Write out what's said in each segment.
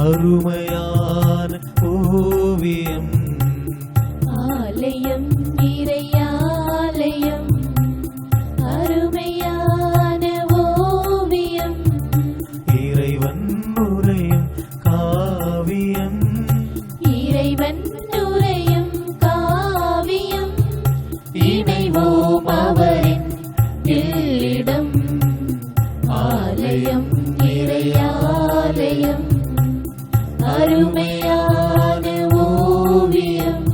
அருமையான ஓவியம். ஆலயம் இறையாலயம் அருமையான ஓவியம். இறைவன் உரையும் காவியம். இறைவன் உரையும் காவியம். இணைவோம் அவரின் இல்லிடம். ஆலயம் இறையாலயம் அருமையான ஓவியம்.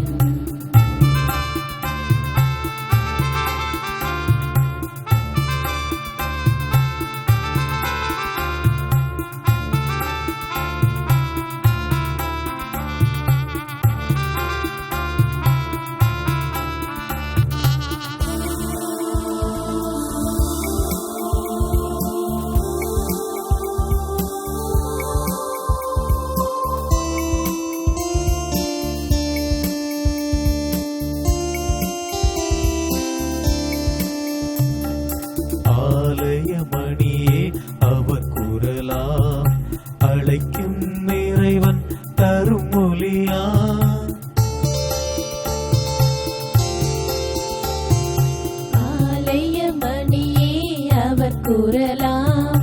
ஆலயமணியே அவர் குரலாம், அழைக்கும் இறைவன் தரும் மொழியா. ஆலயமணியே அவர் குரலாம்,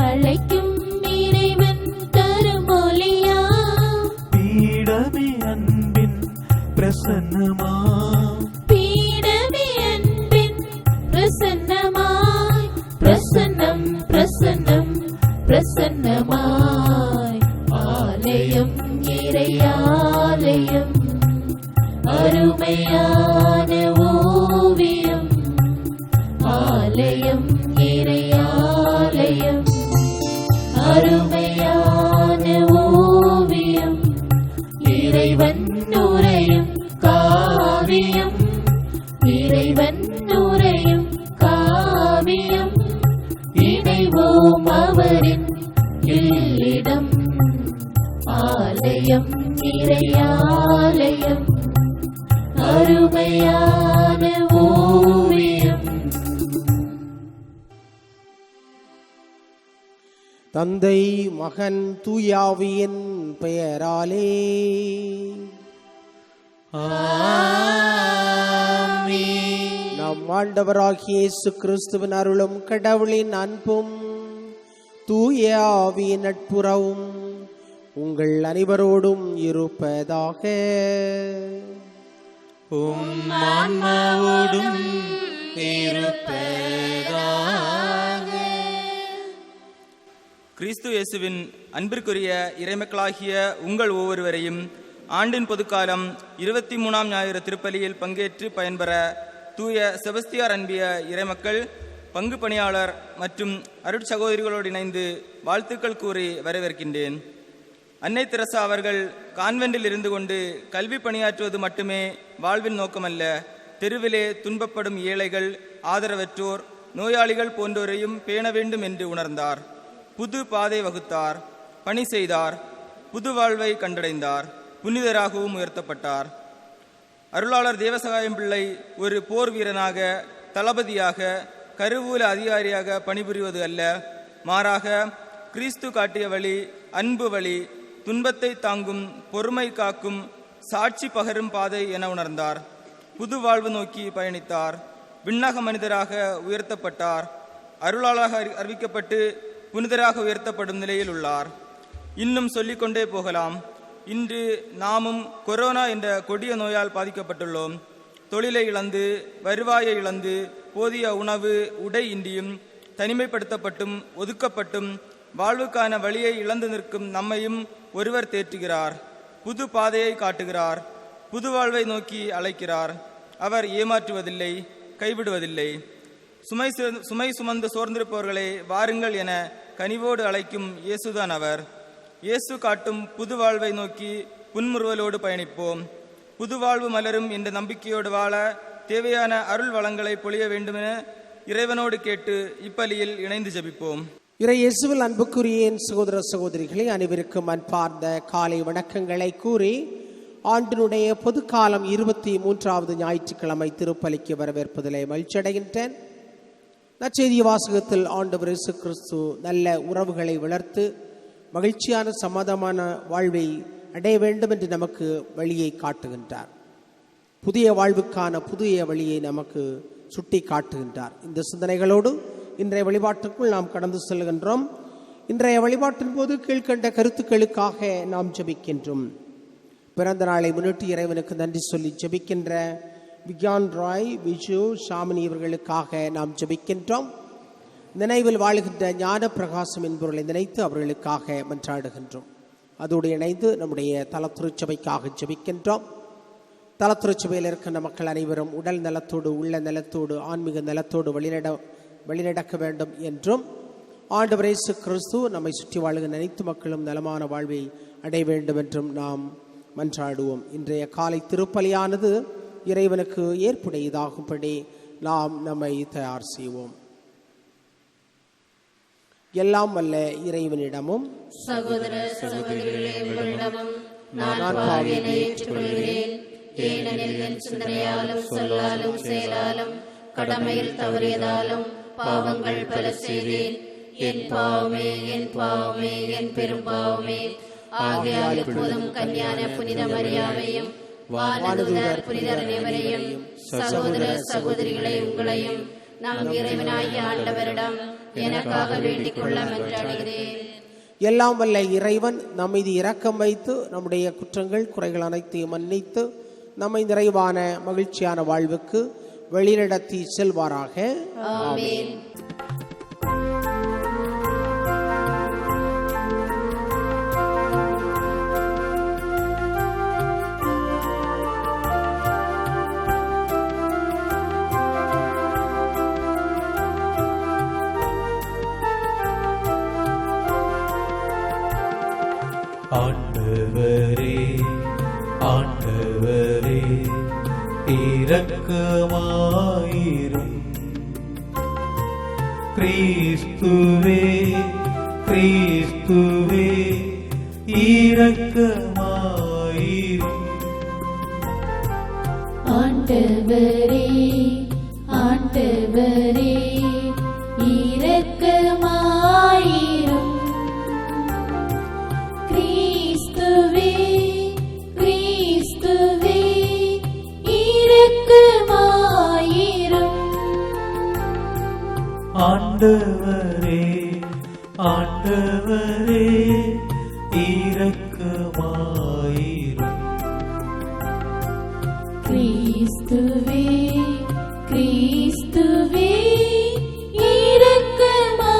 அழைக்கும் இறைவன் தரும் மொழியா. பீடமே அன்பின் பிரசன்னமா. பீடமே அன்பின் பிரசன்னமாய். பிரசன்னம் பிரசன்னம் பிரசன்னமாய். ஆலயம் இறையாலயம் அருமையான ஓவியம். ஆலயம் இறையாலயம் அருமையான ஓவியம். இறைவன் உரையும் காவியம். இறைவன் உரையும் காவியம். இணைவோம் அவரின் இல்லிடம். ஆலயம் இறையாலயம் அருமையான ஓவியம். தந்தை மகன் தூயாவியின் பெயராலே நம் ஆண்டவராகிய இயேசு கிறிஸ்துவின் அருளும் கடவுளின் அன்பும் தூய ஆவியின் நட்புறவும் உங்கள் அனைவரோடும் இருப்பதாக. உம் ஆன்மாவோடும் இருப்பதாக. கிறிஸ்து இயேசுவின் அன்பிற்குரிய இறைமக்களாகிய உங்கள் ஒவ்வொருவரையும் ஆண்டின் பொதுக்காலம் 23ஆம் ஞாயிறு திருப்பலியில் பங்கேற்று பயன்பெற தூய செபஸ்தியார் அன்பிய இறைமக்கள், பங்கு பணியாளர் மற்றும் அருட்சகோதரிகளோடு இணைந்து வாழ்த்துக்கள் கூறி வரவேற்கின்றேன். அன்னை தெரசா அவர்கள் கான்வென்டில் இருந்து கொண்டு கல்வி பணியாற்றுவது மட்டுமே வாழ்வின் நோக்கமல்ல, தெருவிலே துன்பப்படும் ஏழைகள், ஆதரவற்றோர், நோயாளிகள் போன்றோரையும் பேண வேண்டும் என்று உணர்ந்தார். புது பாதை வகுத்தார், பணி செய்தார், புது வாழ்வை கண்டடைந்தார், புனிதராகவும் உயர்த்தப்பட்டார். அருளாளர் தேவசகாயம் பிள்ளை ஒரு போர் வீரனாக, தளபதியாக, கருவூல அதிகாரியாக பணிபுரிவது அல்ல, மாறாக கிறிஸ்து காட்டிய வழி அன்பு வழி, துன்பத்தை தாங்கும், பொறுமை காக்கும், சாட்சி பகரும் பாதை என உணர்ந்தார். புது வாழ்வு நோக்கி பயணித்தார். விண்ணக மனிதராக உயர்த்தப்பட்டார். அருளாளாக அறிவிக்கப்பட்டு புனிதராக உயர்த்தப்படும் நிலையில் உள்ளார். இன்னும் சொல்லிக்கொண்டே போகலாம். இன்று நாமும் கொரோனா என்ற கொடிய நோயால் பாதிக்கப்பட்டுள்ளோம். தொழிலை இழந்து, வருவாயை இழந்து, போதிய உணவு உடை இன்றியும், தனிமைப்படுத்தப்பட்டும் ஒதுக்கப்பட்டும் வாழ்வுக்கான வழியை இழந்து நிற்கும் நம்மையும் ஒருவர் தேற்றுகிறார். புது பாதையை காட்டுகிறார். புது வாழ்வை நோக்கி அழைக்கிறார். அவர் ஏமாற்றுவதில்லை, கைவிடுவதில்லை. சுமை சுமந்து சோர்ந்திருப்பவர்களே வாருங்கள் என கனிவோடு அழைக்கும் இயேசுதான் அவர். இயேசு காட்டும் புது வாழ்வை நோக்கி புன்முறுவலோடு பயணிப்போம். புது வாழ்வு மலரும் என்ற நம்பிக்கையோடு வாழ தேவையான அருள் வளங்களை பொழிய வேண்டுமென இறைவனோடு கேட்டு இப்பலியில் இணைந்து ஜெபிப்போம். இயேசுவில் அன்புக்குரிய சகோதர சகோதரிகளை அனைவருக்கும் அன்பார்ந்த காலை வணக்கங்களை கூறி ஆண்டினுடைய பொதுக்காலம் 23வது ஞாயிற்றுக்கிழமை திருப்பலிக்கு வரவேற்பதிலே மகிழ்ச்சியடைகின்றேன். நற்செய்தி வாசகத்தில் ஆண்டவர் இயேசு கிறிஸ்து நல்ல உறவுகளை வளர்த்து மகிழ்ச்சியான சமாதான வாழ்வை அடைய வேண்டும் என்று நமக்கு வழியை காட்டுகின்றார். புதிய வாழ்வுக்கான புதிய வழியை நமக்கு சுட்டி காட்டுகின்றார். இந்த சிந்தனைகளோடு இன்றைய வழிபாட்டுக்குள் நாம் கடந்து செல்கின்றோம். இன்றைய வழிபாட்டின் போது கீழ்கண்ட கருத்துக்களுக்காக நாம் ஜெபிக்கின்றோம். பிறந்த நாளை முன்னிட்டு இறைவனுக்கு நன்றி சொல்லி ஜெபிக்கின்ற விக்யான் ராய், விஜு, ஷாமினி இவர்களுக்காக நாம் ஜெபிக்கின்றோம். நினைவில் வாழுகின்ற ஞான பிரகாசம் என்பவர்களை நினைத்து அவர்களுக்காக மன்றாடுகின்றோம். அதோடு இணைந்து நம்முடைய தலத்திருச்சபைக்காக ஜெபிக்கின்றோம். தலத்திருச்சபையில் இருக்கின்ற மக்கள் அனைவரும் உடல் நலத்தோடு, உள்ள நலத்தோடு, ஆன்மீக நலத்தோடு வழிநடக்க வேண்டும் என்றும் ஆண்டவர் இயேசு கிறிஸ்து நம்மை சுற்றி வாழுகின்ற அனைத்து மக்களும் நலமான வாழ்வை அடைய வேண்டும் என்றும் நாம் மன்றாடுவோம். இன்றைய காலை திருப்பலியானது இறைவனுக்கு ஏற்புடையதாகும்படி நாம் நம்மை தயார் செய்வோம். எல்லாம் வல்ல இறைவனிடமும் சகோதர சகோதரிகளிடமும் நான் பாவியை ஏற்றுக்கொள்கிறேன். ஏனெனில் என் சிந்தனையாலும் சொல்லாலும் செயலாலும் கடமையில் தவறியதாலும் பாவங்கள் பல செய்தேன். என் பாவமே, என் பாவமே, என் பெரும் பாவமே. ஆகையால் எப்போதும் கன்னியான புனித மரியாவையும் வானதூதர் புனிதர் அனைவரையும் சகோதர சகோதரிகளை உங்களையும் நம் இறைவனாகிய ஆண்டவரிடம் எனக்காக வேண்டிக் கொள்ள மன்றாடுகிறேன். எல்லாம் வல்ல இறைவன் நம் மீது இரக்கம் வைத்து நம்முடைய குற்றங்கள் குறைகள் அனைத்தையும் மன்னித்து நம்மை நிறைவான மகிழ்ச்சியான வாழ்வுக்கு வழிநடத்தி செல்வாராக. ஆமென். ஆண்டவரே, ஆண்டவரே, இரக்கமாயிரும். கிறிஸ்துவே, கிறிஸ்துவே, இரக்கமாயிரும். ஆண்டவரே, ஆண்டவரே, இரக்கமாயிரும். கிறிஸ்துவே, கிறிஸ்துவே, இரக்கமாயிரும். ஆண்டவரே, ஆண்டவரே, இரக்கமாயிரும். கிறிஸ்துவே, கிறிஸ்துவே, இரக்கமாயிரும்.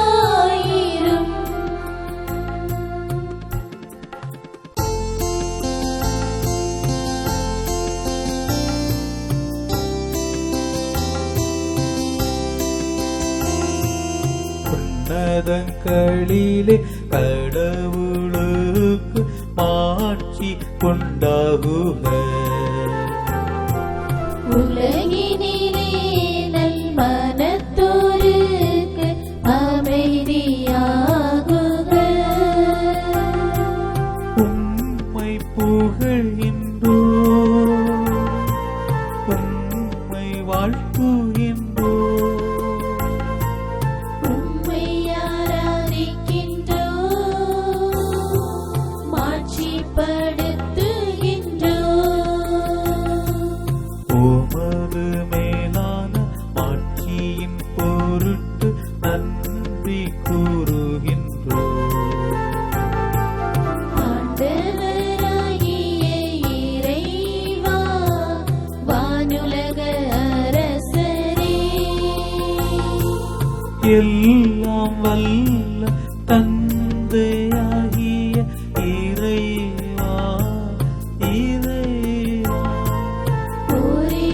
உன்னதங்களிலே கடவுளுக்கு மாட்சி உண்டாகுக. உலகினிலே நல்மனத்தோருக்கு அமைதியாகுக. உம்மை புகழ்கின்றோம், உம்மை வாழ்த்துகின்றோம். உம்மை ஆராதிக்கின்றோம், மாட்சிப்படுத்துகின்றோம். உமது மேலான மாட்சியின் பொருட்டு நன்றி கூறுகின்றோம். ஆண்டவராகிய இறைவா, வானுலக அரசரே, எல்லாம் வல்ல தந்தையாகிய இறைவா, இறைவா, ஒரே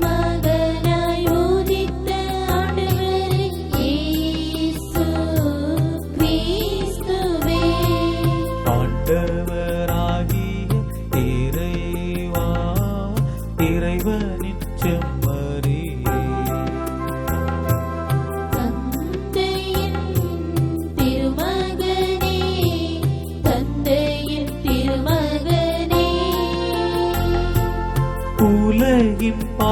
மகனாய் உதித்த ஆண்டவர்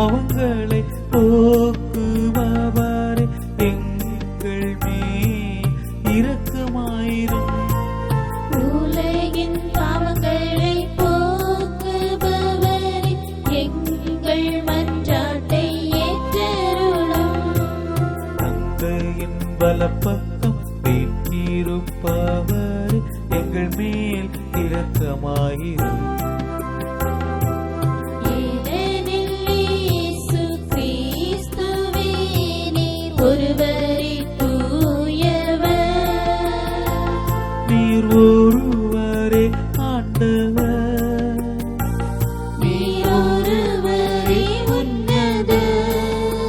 பாவங்களை போக்குபவரே எங்கள் மேல் இரக்கமாயிரும். உலகின் பாவங்களை போக்குபவரே எங்கள் மன்றாட்டை ஏற்றருளும். தந்தையின் வலப்பக்கம் வீற்றிருப்பவரே எங்கள் மேல் இரக்கமாயிரும். ஏனெனில் இயேசு கிறிஸ்துவே நீர் ஒருவரே தூயவர். நீர் ஒருவரே ஆண்டவர். நீர் ஒருவரே உன்னதர்.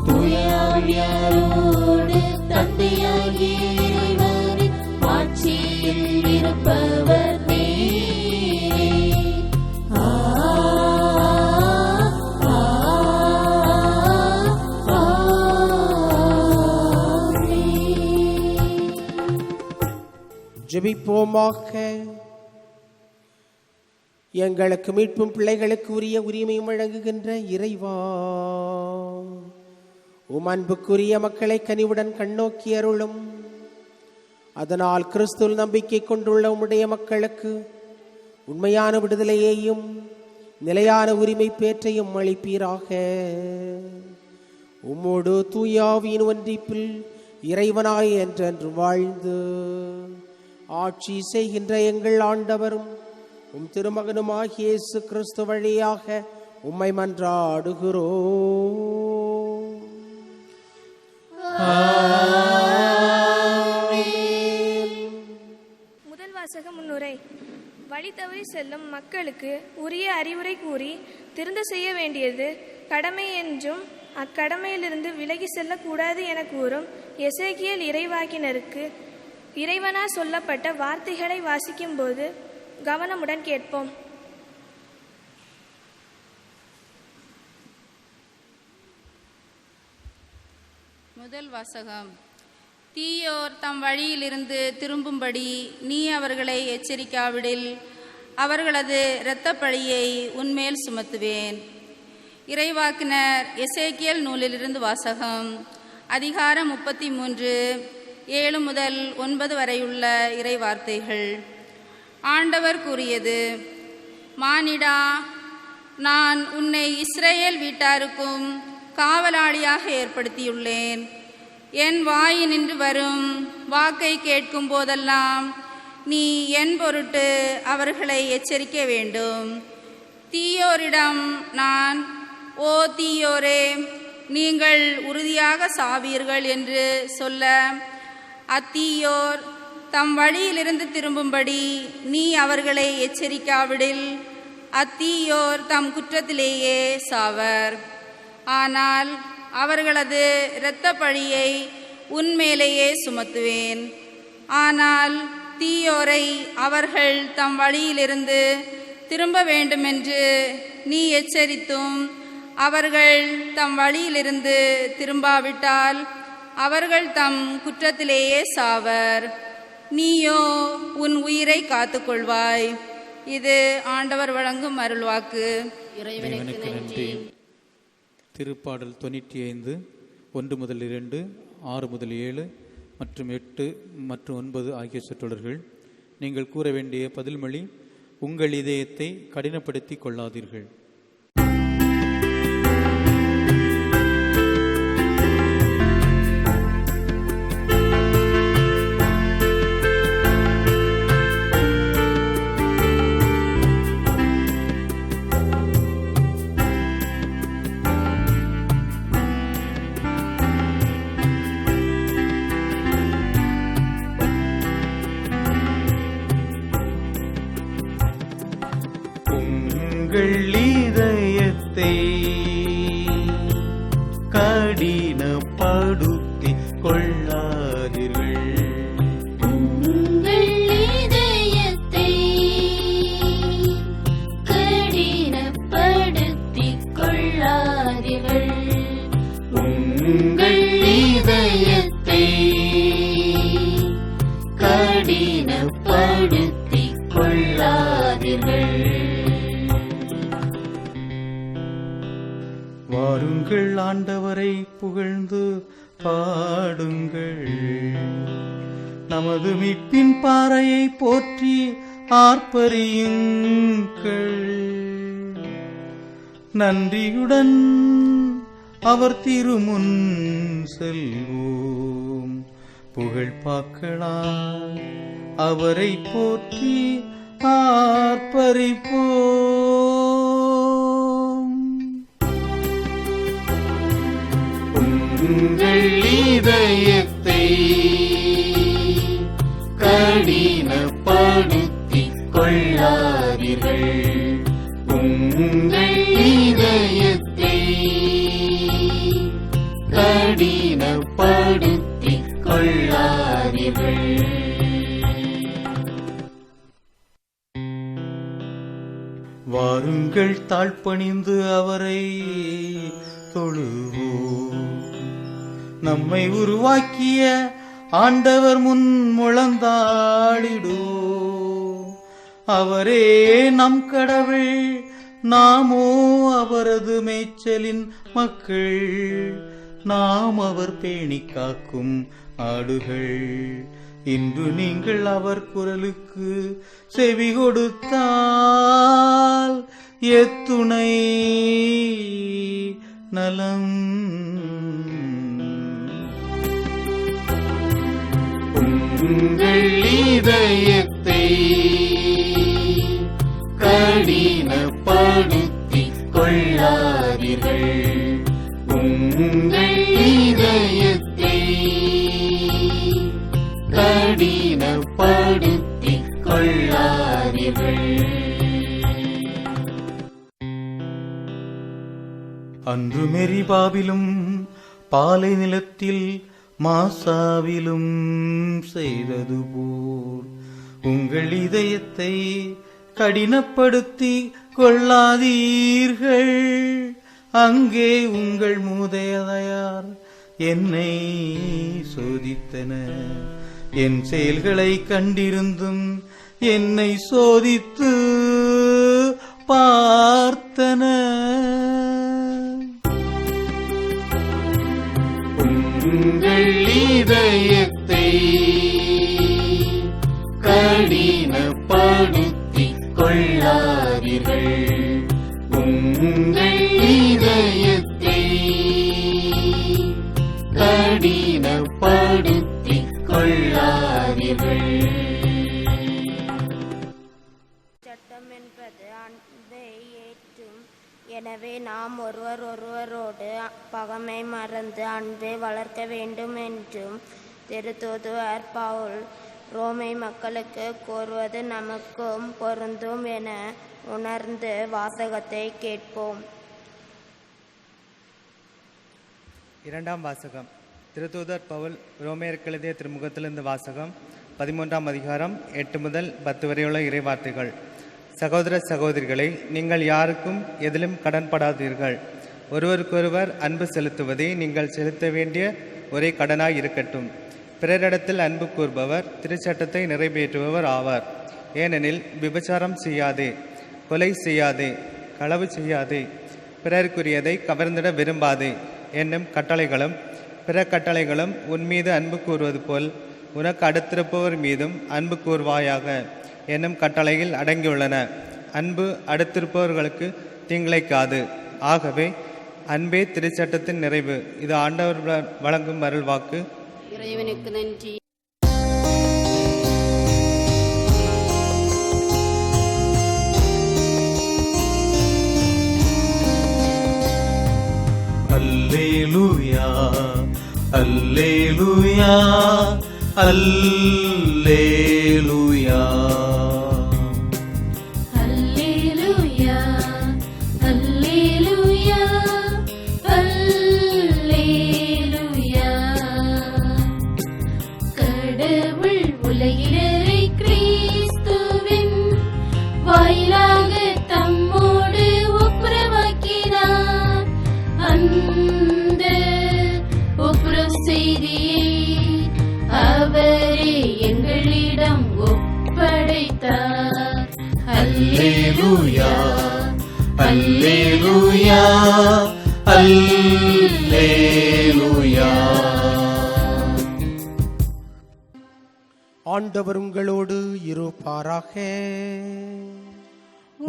தூய ஆவியாரோடு தந்தையாகிய இறைவரின் ஆட்சியில் இருப்பவர் நீரே. ஜெபிப்போமாக. எங்களுக்கு மீட்பும் பிள்ளைகளுக்கு உரிய உரிமையும் வழங்குகின்ற இறைவா, உம் அன்புக்குரிய மக்களை கனிவுடன் கண்ணோக்கி அருளும். அதனால் கிறிஸ்துவில் நம்பிக்கை கொண்டுள்ள உம்முடைய மக்களுக்கு உண்மையான விடுதலையையும் நிலையான உரிமை பேற்றையும் அளிப்பீராக. உம்மோடு தூயாவியின் ஒன்றிப்பில் இறைவனாய் என்றென்று வாழ்ந்து ஆட்சி செய்கின்ற எங்கள் ஆண்டவரும் உம் திருமகனுமாகிய இயேசு கிறிஸ்து வழியாக உம்மை மன்றாடுகிறோம். முதல் வாசக முன்னுரை. வழி தவறி செல்லும் மக்களுக்கு உரிய அறிவுரை கூறி திருந்த செய்ய வேண்டியது கடமை என்றும் அக்கடமையிலிருந்து விலகி செல்லக்கூடாது என கூறும் எசேக்கியேல் இறைவாக்கினருக்கு இறைவனால் சொல்லப்பட்ட வார்த்தைகளை வாசிக்கும் போது கவனமுடன் கேட்போம். முதல் வாசகம். தீயோர் தம் வழியிலிருந்து திரும்பும்படி நீ அவர்களை எச்சரிக்காவிடில் அவர்களது இரத்தப்பழியை உன்மேல் சுமத்துவேன். இறைவாக்கினர் எசேக்கியேல் நூலிலிருந்து வாசகம். அதிகாரம் 33 7 முதல் 9 வரையுள்ள இறைவார்த்தைகள். ஆண்டவர் கூறியது: மானிடா, நான் உன்னை இஸ்ரேல் வீட்டாருக்கும் காவலாளியாக ஏற்படுத்தியுள்ளேன். என் வாயினின்று வரும் வாக்கை கேட்கும் போதெல்லாம் நீ என் பொருட்டு அவர்களை எச்சரிக்க வேண்டும். தீயோரிடம் நான், ஓ தீயோரே, நீங்கள் உறுதியாக சாவீர்கள் என்று சொல்ல, அத்தீயோர் தம் வழியிலிருந்து திரும்பும்படி நீ அவர்களை எச்சரிக்காவிடில் அத்தீயோர் தம் குற்றத்திலேயே சாவர். ஆனால் அவர்களது இரத்தப் பழியை உன்மேலேயே சுமத்துவேன். ஆனால் தீயோரை அவர்கள் தம் வழியிலிருந்து திரும்ப வேண்டுமென்று நீ எச்சரித்தும் அவர்கள் தம் வழியிலிருந்து திரும்பாவிட்டால் அவர்கள் தம் குற்றத்திலேயே சாவர். நீயோ உன் உயிரை காத்துக்கொள்வாய். இது ஆண்டவர் வழங்கும் அருள்வாக்கு. இறைவனுக்கு நன்றி. திருப்பாடல் 95 1 முதல் 2, 6 முதல் 7 மற்றும் 8 மற்றும் 9 ஆகிய சொற்றொடர்கள். நீங்கள் கூற வேண்டிய பதில்மொழி: உங்கள் இதயத்தை கடினப்படுத்தி கொள்ளாதீர்கள். உங்கள் இதயத்தை கடினப்படுத்தி கொள்ளாதீர்கள். உங்கள் இதயத்தை கடினப்படுத்திக் கொள்ளாதீர்கள். உங்கள் இதயத்தை கடினப்படுத்திக் கொள்ளாதீர்கள். ஆண்டவரை புகழ்ந்து பாடுங்கள். நமது மீட்பின் பாறையை போற்றி ஆர்ப்பரியுங்கள். நன்றியுடன் அவர் திருமுன் செல்வோம். புகழ்பாக்களால் அவரை போற்றி ஆர்ப்பரிப்போம். உங்கள் இதயத்தை கடினப்படுத்திக் கொள்ளாதீர்கள். உங்கள் இதயத்தை கடினப்படுத்திக் கொள்ளாதீர்கள். வாருங்கள் தாழ்பணிந்து அவரை தொழுவோம். நம்மை உருவாக்கிய ஆண்டவர் முன் முழந்தாளிடுவோம். அவரே நம் கடவுள், நாமோ அவரது மேய்ச்சலின் மக்கள். நாம் அவர் பேணி காக்கும் ஆடுகள். இன்று நீங்கள் அவர் குரலுக்கு செவி கொடுத்தால் எத்துணை நலம். உங்கள் இதயத்தை கடினப்படுத்திக் கொள்ளாதீர்கள். உங்கள் இதயத்தை கடினப்படுத்திக் கொள்ளாதீர்கள். அன்று மெரிபாவிலும் பாலை நிலத்தில் மாசாவிலும் செய்தது போல் உங்கள் இதயத்தை கடினப்படுத்தி கொள்ளாதீர்கள். அங்கே உங்கள் மூதையதையார் என்னை சோதித்தனர். என் செயல்களை கண்டிருந்தும் என்னை சோதித்து பார்த்தனர். உங்கள் இதயத்தை கடினப்படுத்திக் கொள்ளாதீர்கள். உங்கள் இதயத்தை கடினப்படுத்திக் கொள்ளாதீர்கள். சட்டம் என்பது அன்பை ஏற்றும். எனவே நாம் ஒருவரோடு பகைமை மறந்து அன்பை வளர்க்க வேண்டும் என்றும் திருத்தூதுவர் பவுல் ரோமை மக்களுக்கு கூறுவது நமக்கும் பொருந்தும் என உணர்ந்து வாசகத்தை கேட்போம். இரண்டாம் வாசகம். திருத்தூதர் பவுல் ரோமையருக்கு எழுதிய திருமுகத்திலிருந்து வாசகம். 13ஆம் அதிகாரம் 8 முதல் 10 வரையுள்ள இறைவார்த்தைகள். சகோதர சகோதரிகளை, நீங்கள் யாருக்கும் எதிலும் கடன்படாதீர்கள். ஒருவருக்கொருவர் அன்பு செலுத்துவதே நீங்கள் செலுத்த வேண்டிய ஒரே கடனாய் இருக்கட்டும். பிறரிடத்தில் அன்பு கூர்பவர் திருச்சட்டத்தை நிறைவேற்றுபவர் ஆவார். ஏனெனில் விபச்சாரம் செய்யாதே, கொலை செய்யாதே, களவு செய்யாதே, பிறருக்குரியதை கவர்ந்திட விரும்பாதே என்னும் கட்டளைகளும் பிற கட்டளைகளும் உன்மீது அன்பு கூறுவது போல் உனக்கு அடுத்திருப்பவர் மீதும் அன்பு கூர்வாயாக என்னும் கட்டளையில் அடங்கியுள்ளன. அன்பு அடுத்திருப்பவர்களுக்கு தீங்கிழைக்காது. ஆகவே அன்பே திருச்சட்டத்தின் நிறைவு. இது ஆண்டவர் வழங்கும் அருள்வாக்கு. இறைவனுக்கு நன்றி. அல்லேலூயா, அல்லேலூயா, அல்லேலூயா. அல்லேலூயா, அல்லேலூயா, அல்லேலூயா. கடவுள் உலகினரை கிறிஸ்துவின் வாயிலாக தம்மோடு ஒப்புரவாக்கினார். அந்த ஒப்புரவு செய்தியை அவரே எங்களிடம் ஒப்படைத்தார். அல்லேலூயா, அல்லேலூயா, அல்லேலூயா. ஆண்டவர் உங்களோடு இருப்பாராக.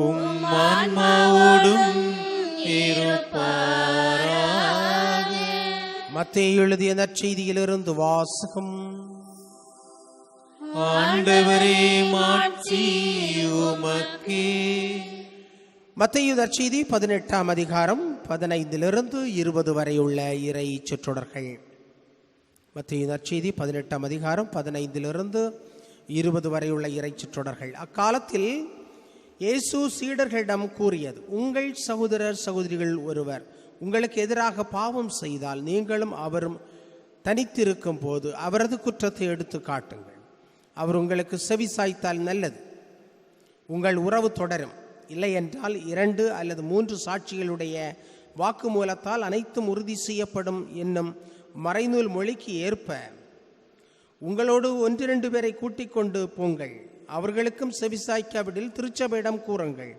உம் ஆன்மாவோடும் இருப்பாராக. மத்தேயு எழுதிய நற்செய்தியிலிருந்து வாசகம். ஆண்டவரே மாட்சி உமக்கே. மத்தேயு நற்செய்தி 18ஆம் அதிகாரம் 15 20 வரை உள்ள இறை சொற்றொடர்கள். மத்தேயு நற்செய்தி 18ஆம் அதிகாரம் 15 20 வரை உள்ள இறை சொற்றொடர்கள். அக்காலத்தில் இயேசு சீடர்களிடம் கூறியது, உங்கள் சகோதரர் சகோதரிகள் ஒருவர் உங்களுக்கு எதிராக பாவம் செய்தால் நீங்களும் அவரும் தனித்திருக்கும் போது அவரது குற்றத்தை எடுத்து காட்டுங்கள். அவர் உங்களுக்கு செவி சாய்த்தால் நல்லது, உங்கள் உறவு தொடரும். இல்லை என்றால் 2 அல்லது 3 சாட்சிகளுடைய வாக்குமூலத்தால் அனைத்தும் உறுதி செய்யப்படும் என்னும் மறைநூல் மொழிக்கு ஏற்ப உங்களோடு 1-2 பேரை கூட்டிக் கொண்டு போங்கள். அவர்களுக்கும் செவி சாய்க்காவிடில் திருச்சபையிடம் கூறுங்கள்.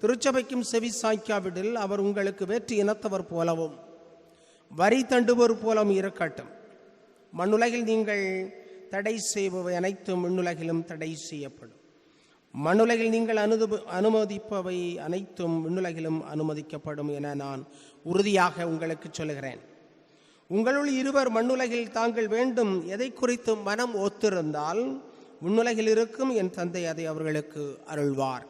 திருச்சபைக்கும் செவி சாய்க்காவிடில் அவர் உங்களுக்கு வேற்று இனத்தவர் போலவும் வரி தண்டுவோர் போலவும் இருக்கட்டும். மண்ணுலகில் நீங்கள் தடை செய்பவை அனைத்தும் விண்ணுலகிலும் தடை செய்யப்படும். மண்ணுலகில் நீங்கள் அனுமதிப்பவை அனைத்தும் விண்ணுலகிலும் அனுமதிக்கப்படும் என நான் உறுதியாக உங்களுக்கு சொல்லுகிறேன். உங்களுள் 2 மண்ணுலகில் தாங்கள் வேண்டும் எதை குறித்து மனம் ஒத்திருந்தால் விண்ணுலகில் இருக்கும் என் தந்தை அதை அவர்களுக்கு அருள்வார்.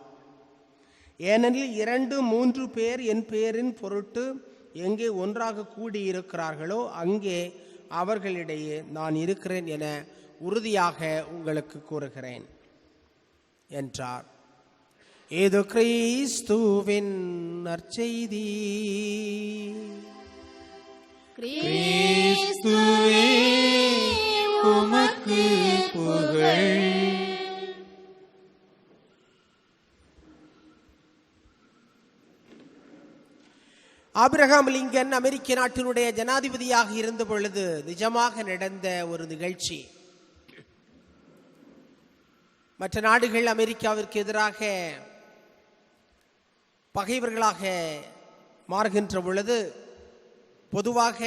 ஏனெனில் 2-3 பேர் என் பெயரின் பொருட்டு எங்கே ஒன்றாக கூடியிருக்கிறார்களோ அங்கே அவர்களிடையே நான் இருக்கிறேன் என உறுதியாக உங்களுக்கு கூறுகிறேன் என்றார். இது கிறிஸ்துவின் நற்செய்தி. கிறிஸ்துவே உமக்கு புகழ். ஆபிரகாம் லிங்கன் அமெரிக்க நாட்டினுடைய ஜனாதிபதியாக இருந்த பொழுது நிஜமாக நடந்த ஒரு நிகழ்ச்சி. மற்ற நாடுகள் அமெரிக்காவிற்கு எதிராக பகைவர்களாக மாறுகின்ற பொழுது பொதுவாக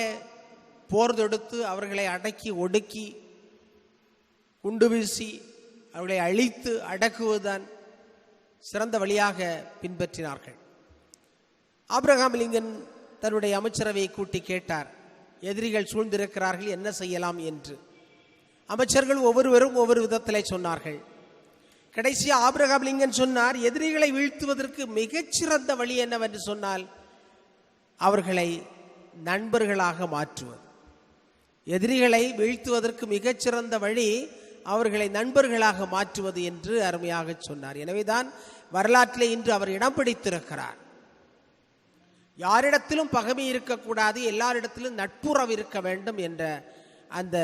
போர் தொடுத்து அவர்களை அடக்கி ஒடுக்கி குண்டு வீசி அவர்களை அழித்து அடக்குவதுதான் சிறந்த வழியாக பின்பற்றினார்கள். ஆபிரகாம் லிங்கன் தன்னுடைய அமைச்சரவையை கூட்டி கேட்டார், எதிரிகள் சூழ்ந்திருக்கிறார்கள், என்ன செய்யலாம் என்று. அமைச்சர்கள் ஒவ்வொருவரும் ஒவ்வொரு விதத்திலே சொன்னார்கள். கடைசியா ஆபிரகாம் லிங்கன் சொன்னார், எதிரிகளை வீழ்த்துவதற்கு மிகச்சிறந்த வழி என்னவென்று சொன்னால் அவர்களை நண்பர்களாக மாற்றுவது. எதிரிகளை வீழ்த்துவதற்கு மிகச்சிறந்த வழி அவர்களை நண்பர்களாக மாற்றுவது என்று அருமையாக சொன்னார். எனவேதான் வரலாற்றிலே இன்று அவர் இடம் பிடித்திருக்கிறார். யாரிடத்திலும் பகைமை இருக்கக்கூடாது, எல்லாரிடத்திலும் நட்புறவு இருக்க வேண்டும் என்ற அந்த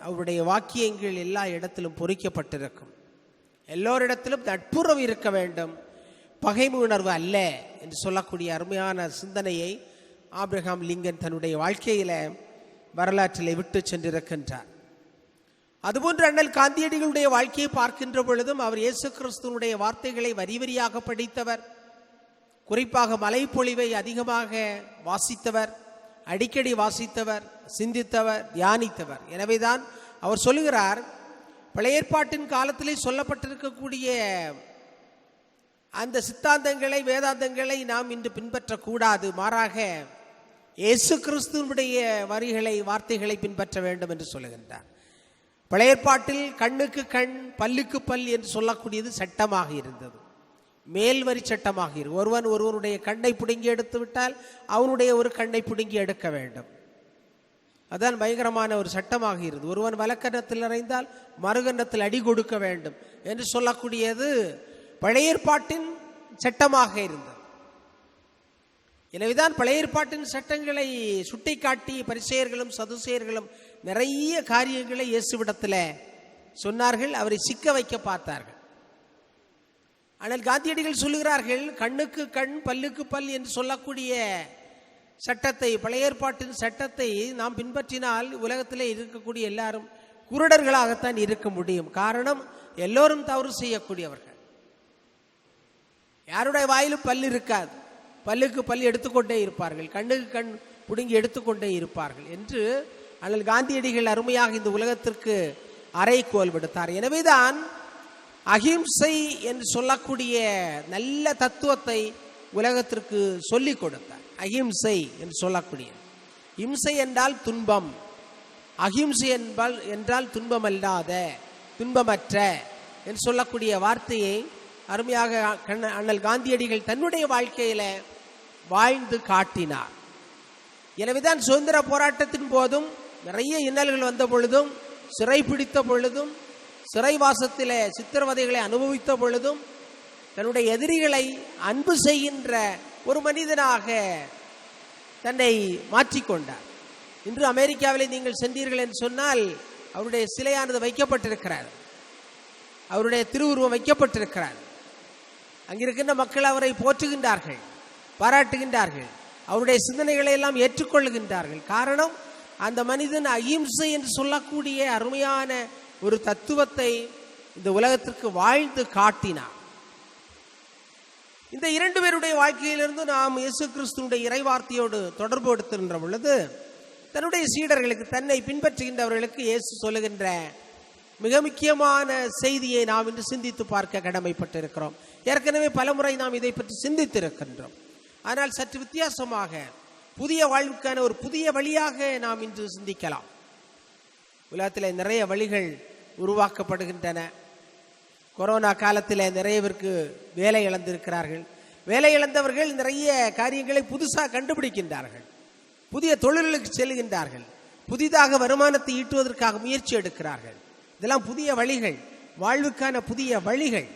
அவருடைய வாக்கியங்கள் எல்லா இடத்திலும் பொறிக்கப்பட்டிருக்கும். எல்லோரிடத்திலும் நட்புறவு இருக்க வேண்டும், பகைமை உணர்வு அல்ல என்று சொல்லக்கூடிய அருமையான சிந்தனையை ஆபிரகாம் லிங்கன் தன்னுடைய வாழ்க்கையில வரலாற்றிலே விட்டு சென்றிருக்கின்றார். அதுபோன்று அண்ணல் காந்தியடிகளுடைய வாழ்க்கையை பார்க்கின்ற பொழுதும் அவர் இயேசு கிறிஸ்துவனுடைய வார்த்தைகளை வரி வரியாக படித்தவர், குறிப்பாக மலைப்பொழிவை அதிகமாக வாசித்தவர், அடிக்கடி வாசித்தவர், சிந்தித்தவர், தியானித்தவர். எனவேதான் அவர் சொல்லுகிறார், பழைய ஏற்பாட்டின் காலத்திலே சொல்லப்பட்டிருக்கக்கூடிய அந்த சித்தாந்தங்களை வேதாந்தங்களை நாம் இன்று பின்பற்றக்கூடாது, மாறாக இயேசு கிறிஸ்துவனுடைய வரிகளை வார்த்தைகளை பின்பற்ற வேண்டும் என்று சொல்லுகின்றார். பழைய ஏற்பாட்டில் கண்ணுக்கு கண் பல்லுக்கு பல் என்று சொல்லக்கூடியது சட்டமாக இருந்தது, மேல்வரி சட்டமாக இருக்கு. ஒருவனுடைய கண்ணை பிடுங்கி எடுத்து விட்டால் அவனுடைய ஒரு கண்ணை பிடுங்கி எடுக்க வேண்டும். அதான் பயங்கரமான ஒரு சட்டமாக இருந்தது. ஒருவன் வலக்கன்னத்தில் அறைந்தால் மறுகன்னத்தில் அடி கொடுக்க வேண்டும் என்று சொல்லக்கூடியது பழைய ஏற்பாட்டின் சட்டமாக இருந்தது. எனவேதான் பழைய ஏற்பாட்டின் சட்டங்களை சுட்டி காட்டி பரிசேயர்களும் சதுசேயர்களும் நிறைய காரியங்களை இயேசுவிடத்தில் சொன்னார்கள், அவரை சிக்க வைக்க பார்த்தார்கள். ஆனால் காந்தியடிகள் சொல்லுகிறார்கள், கண்ணுக்கு கண் பல்லுக்கு பல் என்று சொல்லக்கூடிய சட்டத்தை, பழைய ஏற்பாட்டின் சட்டத்தை நாம் பின்பற்றினால் உலகத்திலே இருக்கக்கூடிய எல்லாரும் குருடர்களாகத்தான் இருக்க முடியும். காரணம், எல்லோரும் தவறு செய்யக்கூடியவர்கள். யாருடைய வாயிலும் பல் இருக்காது, பல்லுக்கு பல் எடுத்துக்கொண்டே இருப்பார்கள். கண்ணுக்கு கண் பிடுங்கி எடுத்துக்கொண்டே இருப்பார்கள் என்று அண்ணல் காந்தியடிகள் அருமையாக இந்த உலகத்திற்கு அறைகோல் விடுத்தார். எனவேதான் அகிம்சை என்று சொல்லக்கூடிய நல்ல தத்துவத்தை உலகத்திற்கு சொல்லிக் கொடுத்தார். அகிம்சை என்று சொல்லக்கூடிய, இம்சை என்றால் துன்பம், அகிம்சை என்றால் துன்பமல்லாத, துன்பமற்ற என்று சொல்லக்கூடிய வார்த்தையை அருமையாக அண்ணல் காந்தியடிகள் தன்னுடைய வாழ்க்கையில வாழ்ந்து காட்டினார். எனவேதான் சுதந்திர போராட்டத்தின் போதும் நிறைய இன்னல்கள் வந்த பொழுதும், சிறை பிடித்த பொழுதும், சிறைவாசத்திலே சித்திரவதைகளை அனுபவித்த பொழுதும் தன்னுடைய எதிரிகளை அன்பு செய்கின்ற ஒரு மனிதனாக தன்னை மாற்றிக்கொண்டார். இன்று அமெரிக்காவிலே நீங்கள் சென்றீர்கள் என்று சொன்னால் அவருடைய சிலையானது வைக்கப்பட்டிருக்கிறார், அவருடைய திருவுருவம் வைக்கப்பட்டிருக்கிறார். அங்கிருக்கின்ற மக்கள் அவரை போற்றுகின்றார்கள், பாராட்டுகின்றார்கள், அவருடைய சிந்தனைகளை எல்லாம் ஏற்றுக்கொள்ளுகின்றார்கள். காரணம், அந்த மனிதன் அகிம்சை என்று சொல்லக்கூடிய அருமையான ஒரு தத்துவத்தை இந்த உலகத்திற்கு வாழ்ந்து காட்டினார். இந்த இரண்டு பேருடைய வாழ்க்கையிலிருந்து நாம் இயேசு கிறிஸ்துவுடைய இறைவார்த்தையோடு தொடர்பு எடுத்துகின்ற பொழுது தன்னுடைய சீடர்களுக்கு, தன்னை பின்பற்றுகின்றவர்களுக்கு இயேசு சொல்லுகின்ற மிக முக்கியமான செய்தியை நாம் இன்று சிந்தித்து பார்க்க கடமைப்பட்டிருக்கிறோம். ஏற்கனவே பலமுறை நாம் இதை பற்றி சிந்தித்திருக்கின்றோம். ஆனால் சற்று வித்தியாசமாக புதிய வாழ்வுக்கான ஒரு புதிய வழியாக நாம் இன்று சிந்திக்கலாம். உலகத்தில் நிறைய வழிகள் உருவாக்கப்படுகின்றன. கொரோனா காலத்தில் நிறைய பேருக்கு வேலை இழந்திருக்கிறார்கள். வேலை இழந்தவர்கள் நிறைய காரியங்களை புதுசாக கண்டுபிடிக்கின்றார்கள், புதிய தொழில்களுக்கு செல்கின்றார்கள், புதிதாக வருமானத்தை ஈட்டுவதற்காக முயற்சி எடுக்கிறார்கள். இதெல்லாம் புதிய வழிகள், வாழ்வுக்கான புதிய வழிகள்.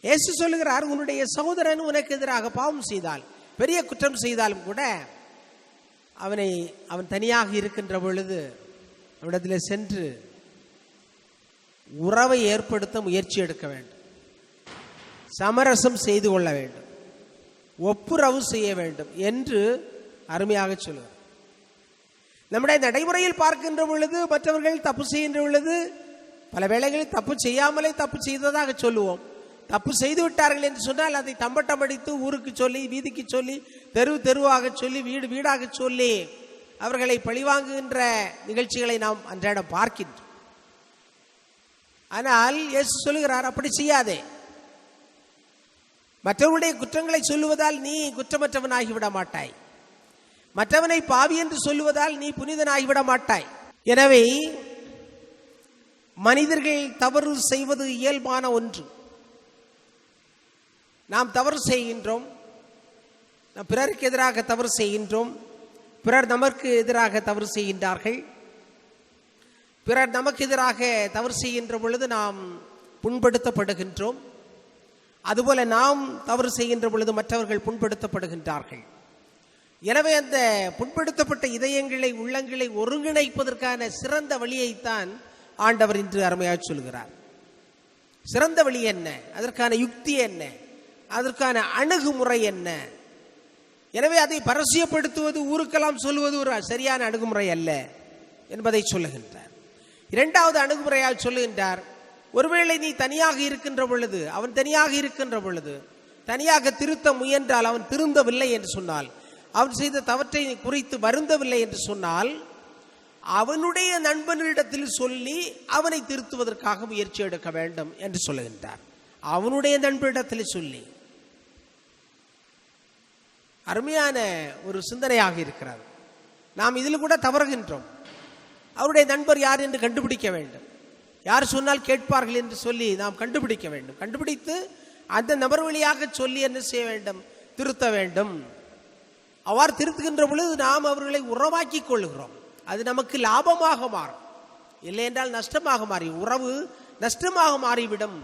இயேசு சொல்லுகிறார், உன்னுடைய சகோதரன் உனக்கு எதிராக பாவம் செய்தால், பெரிய குற்றம் செய்தாலும் கூட அவன் தனியாக இருக்கின்ற பொழுது அவனிடத்தில் சென்று உறவை ஏற்படுத்த முயற்சி எடுக்க வேண்டும், சமரசம் செய்து கொள்ள வேண்டும், ஒப்புரவு செய்ய வேண்டும் என்று அருமையாக சொல்லுவார். நம்முடைய நடைமுறையில் பார்க்கின்ற பொழுது, மற்றவர்கள் தப்பு செய்கின்ற பொழுது பல வேளைகளில் தப்பு செய்யாமலே தப்பு செய்ததாக சொல்லுவோம். தப்பு செய்து விட்டார்கள் என்று சொன்னால் அதை தம்பட்டம் அடித்து ஊருக்கு சொல்லி, வீதிக்கு சொல்லி, தெருவாக சொல்லி, வீடாக சொல்லி அவர்களை பழிவாங்குகின்ற நிகழ்ச்சிகளை நாம் அன்றாடம் பார்க்கின்றோம். ஆனால் இயேசு சொல்லுகிறார், அப்படி செய்யாதே. மற்றவருடைய குற்றங்களை சொல்லுவதால் நீ குற்றமற்றவனாகிவிட மாட்டாய், மற்றவனை பாவி என்று சொல்லுவதால் நீ புனிதனாகிவிட மாட்டாய். எனவே மனிதர்கள் தவறு செய்வது இயல்பான ஒன்று. நாம் தவறு செய்கின்றோம், நாம் பிறருக்கு எதிராக தவறு செய்கின்றோம், பிறர் நமக்கு எதிராக தவறு செய்கின்றார்கள். பிறர் நமக்கு எதிராக தவறு செய்கின்ற பொழுது நாம் புண்படுத்தப்படுகின்றோம். அதுபோல நாம் தவறு செய்கின்ற பொழுது மற்றவர்கள் புண்படுத்தப்படுகின்றார்கள். எனவே அந்த புண்படுத்தப்பட்ட இதயங்களை, உள்ளங்களை ஒருங்கிணைப்பதற்கான சிறந்த வழியைத்தான் ஆண்டவர் இன்று அருமையாக சொல்கிறார். சிறந்த வழி என்ன, அதற்கான யுக்தி என்ன, அதற்கான அணுகுமுறை என்ன? எனவே அதை பரசியப்படுத்துவது, ஊருக்கெல்லாம் சொல்லுவது ஒரு சரியான அணுகுமுறை அல்ல என்பதை சொல்லுகின்றார். இரண்டாவது அணுகுமுறையால் சொல்லுகின்றார், ஒருவேளை நீ தனியாக இருக்கின்ற பொழுது, அவன் தனியாக இருக்கின்ற பொழுது தனியாக திருத்த முயன்றால், அவன் திருந்தவில்லை என்று சொன்னால், அவன் செய்த தவற்றை குறித்து வருந்தவில்லை என்று சொன்னால், அவனுடைய நண்பனிடத்தில் சொல்லி அவனை திருத்துவதற்காக முயற்சி எடுக்க வேண்டும் என்று சொல்லுகின்றார். அவனுடைய நண்பனிடத்தில் சொல்லி, அருமையான ஒரு சிந்தனையாக இருக்கிறது. நாம் இதில் கூட தவறுகின்றோம். அவருடைய நண்பர் யார் என்று கண்டுபிடிக்க வேண்டும், யார் சொன்னால் கேட்பார்கள் என்று சொல்லி நாம் கண்டுபிடிக்க வேண்டும். கண்டுபிடித்து அந்த நபர் வழியாக சொல்லி என்ன செய்ய வேண்டும், திருத்த வேண்டும். அவ்வாறு திருத்துகின்ற பொழுது நாம் அவர்களை உறவாக்கி கொள்கிறோம். அது நமக்கு லாபமாக மாறும், இல்லை என்றால் நஷ்டமாக மாறி, உறவு நஷ்டமாக மாறிவிடும்,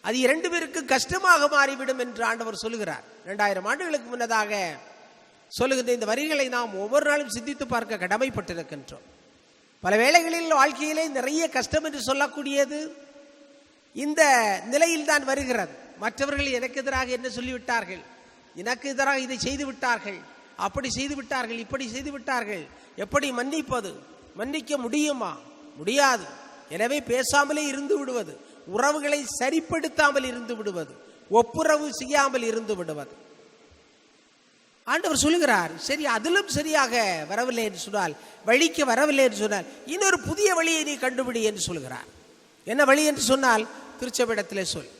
அது இரண்டு பேருக்கு கஷ்டமாக மாறிவிடும் என்று ஆண்டவர் சொல்லுகிறார். 2000 ஆண்டுகளுக்கு முன்னதாக சொல்லுகின்ற இந்த வரிகளை நாம் ஒவ்வொரு நாளும் சிந்தித்து பார்க்க கடமைப்பட்டிருக்கின்றோம். பல வேளைகளில் வாழ்க்கையிலே நிறைய கஷ்டம் என்று சொல்லக்கூடியது இந்த நிலையில் தான் வருகிறது. மற்றவர்கள் எனக்கு எதிராக என்ன சொல்லிவிட்டார்கள், எனக்கு எதிராக இதை செய்து விட்டார்கள், அப்படி செய்து விட்டார்கள், இப்படி செய்து விட்டார்கள், எப்படி மன்னிப்பது, மன்னிக்க முடியுமா, முடியாது. எனவே பேசாமலே இருந்து விடுவது, உறவுகளை சரிப்படுத்தாமல் இருந்து விடுவது, ஒப்புரவு செய்யாமல் இருந்து விடுவது. ஆண்டவர் சொல்லுகிறார், சரி அதிலும் சரியாக வரவில்லை என்று சொன்னால், வழிக்கு வரவில்லை என்று சொன்னால், இன்னொரு புதிய வழியை நீ கண்டுபிடி என்று சொல்கிறார். என்ன வழி என்று சொன்னால், திருச்சபையிடத்திலே சொல்.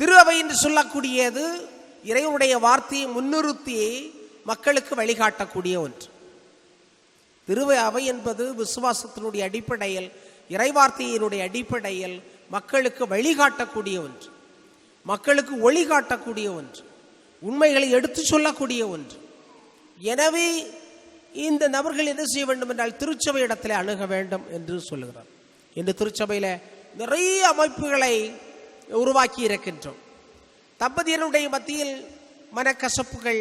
திரு அவை என்று சொல்லக்கூடியது இறைவனுடைய வார்த்தையை முன்னிறுத்தி மக்களுக்கு வழிகாட்டக்கூடிய ஒன்று. திரு அவை என்பது விசுவாசத்தினுடைய அடிப்படையில், இறைவார்த்தையினுடைய அடிப்படையில் மக்களுக்கு வழிகாட்டக்கூடிய ஒன்று, மக்களுக்கு ஒளிகாட்டக்கூடிய ஒன்று, உண்மைகளை எடுத்து சொல்லக்கூடிய ஒன்று. எனவே இந்த நபர்கள் என்ன செய்ய வேண்டும் என்றால் திருச்சபை இடத்திலே அணுக வேண்டும் என்று சொல்லுகிறார். இந்த திருச்சபையில் நிறைய அமைப்புகளை உருவாக்கி இருக்கின்றோம். தம்பதியருடைய மத்தியில் மனக்கசப்புகள்,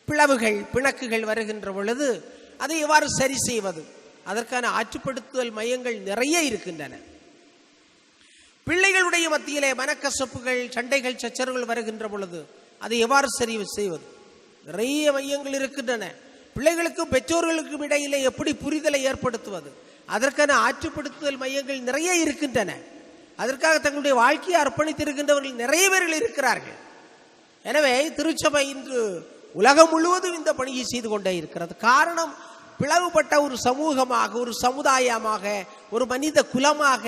பிளவுகள், பிணக்குகள் வருகின்ற பொழுது அதை எவ்வாறு சரி செய்வது, அதற்கான ஆற்றுப்படுத்துதல் மையங்கள் நிறைய இருக்கின்றன. பிள்ளைகளுடைய மத்தியிலே மனக்கசப்புகள், சண்டைகள், சச்சரவுகள் வருகின்ற பொழுது அதை எவ்வாறு சரி செய்வது, நிறைய மையங்கள் இருக்கின்றன. பிள்ளைகளுக்கும் பெற்றோர்களுக்கும் இடையிலே எப்படி புரிதலை ஏற்படுத்துவது, அதற்கான ஆற்றுப்படுத்துதல் மையங்கள் நிறைய இருக்கின்றன. அதற்காக தங்களுடைய வாழ்க்கையை அர்ப்பணித்திருக்கின்றவர்கள் நிறைய பேர்கள் இருக்கிறார்கள். எனவே திருச்சபை இன்று உலகம் முழுவதும் இந்த பணியை செய்து கொண்டே இருக்கிறது. காரணம், பிளவுபட்ட ஒரு சமூகமாக, ஒரு சமுதாயமாக, ஒரு மனித குலமாக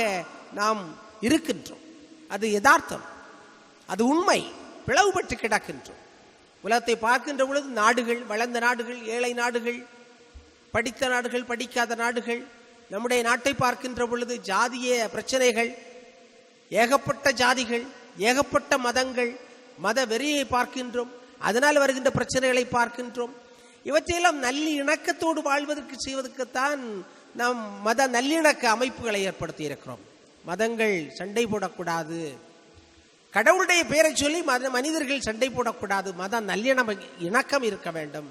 நாம் இருக்கின்றோம். அது யதார்த்தம், அது உண்மை. பிளவுபட்டு கிடக்கின்றோம். உலகத்தை பார்க்கின்ற பொழுது நாடுகள், வளர்ந்த நாடுகள், ஏழை நாடுகள், படித்த நாடுகள், படிக்காத நாடுகள், நம்முடைய நாட்டை பார்க்கின்ற பொழுது ஜாதிய பிரச்சனைகள், ஏகப்பட்ட ஜாதிகள், ஏகப்பட்ட மதங்கள், மத வெறியை பார்க்கின்றோம். அதனால் வருகின்ற பிரச்சனைகளை பார்க்கின்றோம். இவற்றையெல்லாம் நல்லிணக்கத்தோடு வாழ்வதற்கு செய்வதற்குத்தான் நாம் மத நல்லிணக்க அமைப்புகளை ஏற்படுத்தி இருக்கிறோம். மதங்கள் சண்டை போடக்கூடாது, கடவுளுடைய பெயரை சொல்லி மனிதர்கள் சண்டை போடக்கூடாது, மத இணக்கம் இருக்க வேண்டும்,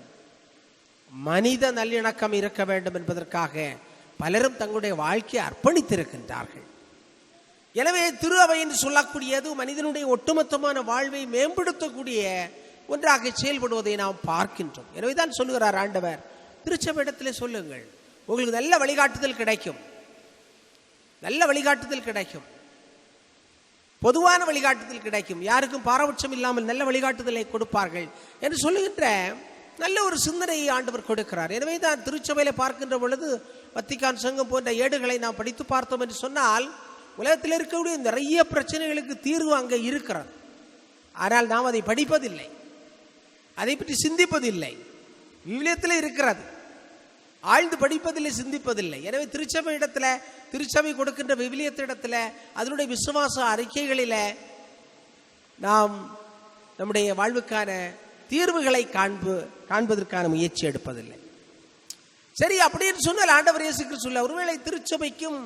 மனித நல்லிணக்கம் இருக்க வேண்டும் என்பதற்காக பலரும் தங்களுடைய வாழ்க்கையை அர்ப்பணித்திருக்கின்றார்கள். எனவே திரு அவை என்று சொல்லக்கூடியது மனிதனுடைய ஒட்டுமொத்தமான வாழ்வை மேம்படுத்தக்கூடிய ஒன்றாக செயல்படுவதை நாம் பார்க்கின்றோம். எனவே தான் சொல்லுகிறார் ஆண்டவர், திருச்சபையிடத்திலே சொல்லுங்கள், உங்களுக்கு நல்ல வழிகாட்டுதல் கிடைக்கும், நல்ல வழிகாட்டுதல் கிடைக்கும், பொதுவான வழிகாட்டுதல் கிடைக்கும், யாருக்கும் பாரபட்சம் இல்லாமல் நல்ல வழிகாட்டுதலை கொடுப்பார்கள் என்று சொல்லுகின்ற நல்ல ஒரு சிந்தனையை ஆண்டவர் கொடுக்கிறார். எனவே தான் திருச்சபையில பார்க்கின்ற பொழுது வத்திக்கான் சங்கம் போன்ற ஏடுகளை நாம் படித்து பார்த்தோம் என்று சொன்னால், உலகத்தில் இருக்கக்கூடிய நிறைய பிரச்சனைகளுக்கு தீர்வு அங்கே இருக்கிறது. ஆனால் நாம் அதை படிப்பதில்லை, அதை பற்றி சிந்திப்பதில்லை. விவிலியத்தில் இருக்கிறது, ஆழ்ந்து படிப்பதில்லை, சிந்திப்பதில்லை. எனவே திருச்சபை இடத்துல, திருச்சபை கொடுக்கின்ற விவிலியத்திடத்தில், அதனுடைய விசுவாச அறிக்கைகளில் நாம் நம்முடைய வாழ்வுக்கான தீர்வுகளை காண்பதற்கான முயற்சி எடுப்பதில்லை. சரி, அப்படின்னு சொன்னால் ஆண்டவர் இயேசு கிறிஸ்து சொல்ல, ஒருவேளை திருச்சபைக்கும்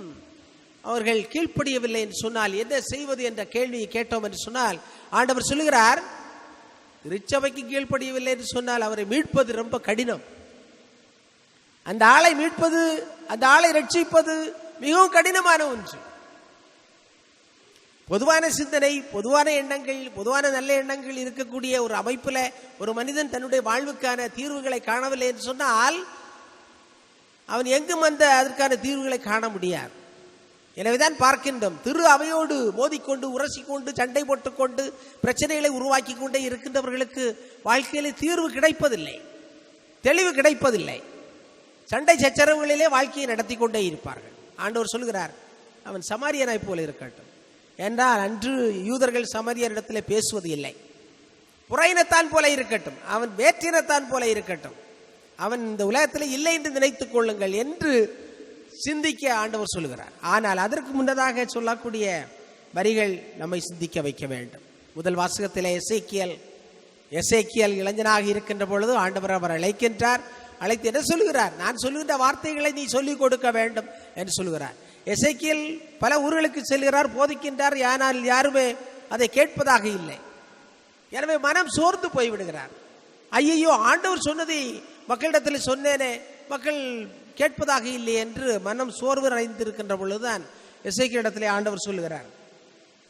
அவர்கள் கீழ்ப்படியவில்லை என்று சொன்னால் என்ன செய்வது என்ற கேள்வியை கேட்டோம் என்று சொன்னால், ஆண்டவர் சொல்லுகிறார், திருச்சபைக்கு கீழ்ப்படியவில்லை என்று சொன்னால் அவரை மீட்பது ரொம்ப கடினம். அந்த ஆளை மீட்பது, அந்த ஆளை ரட்சிப்பது மிகவும் கடினமான ஒன்று. பொதுவான சிந்தனை, பொதுவான எண்ணங்கள், பொதுவான நல்ல எண்ணங்கள் இருக்கக்கூடிய ஒரு அமைப்புல ஒரு மனிதன் தன்னுடைய வாழ்வுக்கான தீர்வுகளை காணவில்லை என்று சொன்னால் அவன் எங்கும் அதற்கான தீர்வுகளை காண முடியாது. எனவேதான் பார்க்கின்றோம், திரு அவையோடு மோதிக்கொண்டு, உரசிக்கொண்டு, சண்டை போட்டுக்கொண்டு, பிரச்சனைகளை உருவாக்கி கொண்டே இருக்கின்றவர்களுக்கு வாழ்க்கையிலே தீர்வு கிடைப்பதில்லை, தெளிவு கிடைப்பதில்லை. சண்டை சச்சரவுகளிலே வாழ்க்கையை நடத்தி கொண்டே இருப்பார்கள். ஆண்டவர் சொல்கிறார், அவன் சமாரியனாய் போல இருக்கட்டும் என்றால், அன்று யூதர்கள் சமாரியரிடத்திலே பேசுவது இல்லை. புறையினத்தான் போல இருக்கட்டும், அவன் வேற்றினத்தான் போல இருக்கட்டும், அவன் இந்த உலகத்தில் இல்லை என்று நினைத்துக் கொள்ளுங்கள் என்று சிந்திக்க ஆண்டவர் சொல்லுகிறார். ஆனால் அதற்கு முன்னதாக சொல்லக்கூடிய வரிகள் நம்மை சிந்திக்க வைக்க வேண்டும். முதல் வாசகத்திலே எசேக்கியல் இளைஞனாக இருக்கின்ற பொழுது ஆண்டவர் அவர் அழைக்கின்றார். அழைத்து என்ன சொல்லுகிறார்? நான் சொல்லுகின்ற வார்த்தைகளை நீ சொல்லிக் கொடுக்க வேண்டும் என்று சொல்லுகிறார். எசேக்கியல் பல ஊர்களுக்கு செல்கிறார், போதிக்கின்றார். ஆனால் யாருமே அதை கேட்பதாக இல்லை. எனவே மனம் சோர்ந்து போய்விடுகிறார். ஐயோ, ஆண்டவர் சொன்னதை மக்களிடத்தில் சொன்னேனே, மக்கள் கேட்பதாக இல்லை என்று மனம் சோர்வு அடைந்திருக்கின்ற பொழுதுதான் எசேக்கியல் இடத்திலே ஆண்டவர் சொல்லுகிறார்,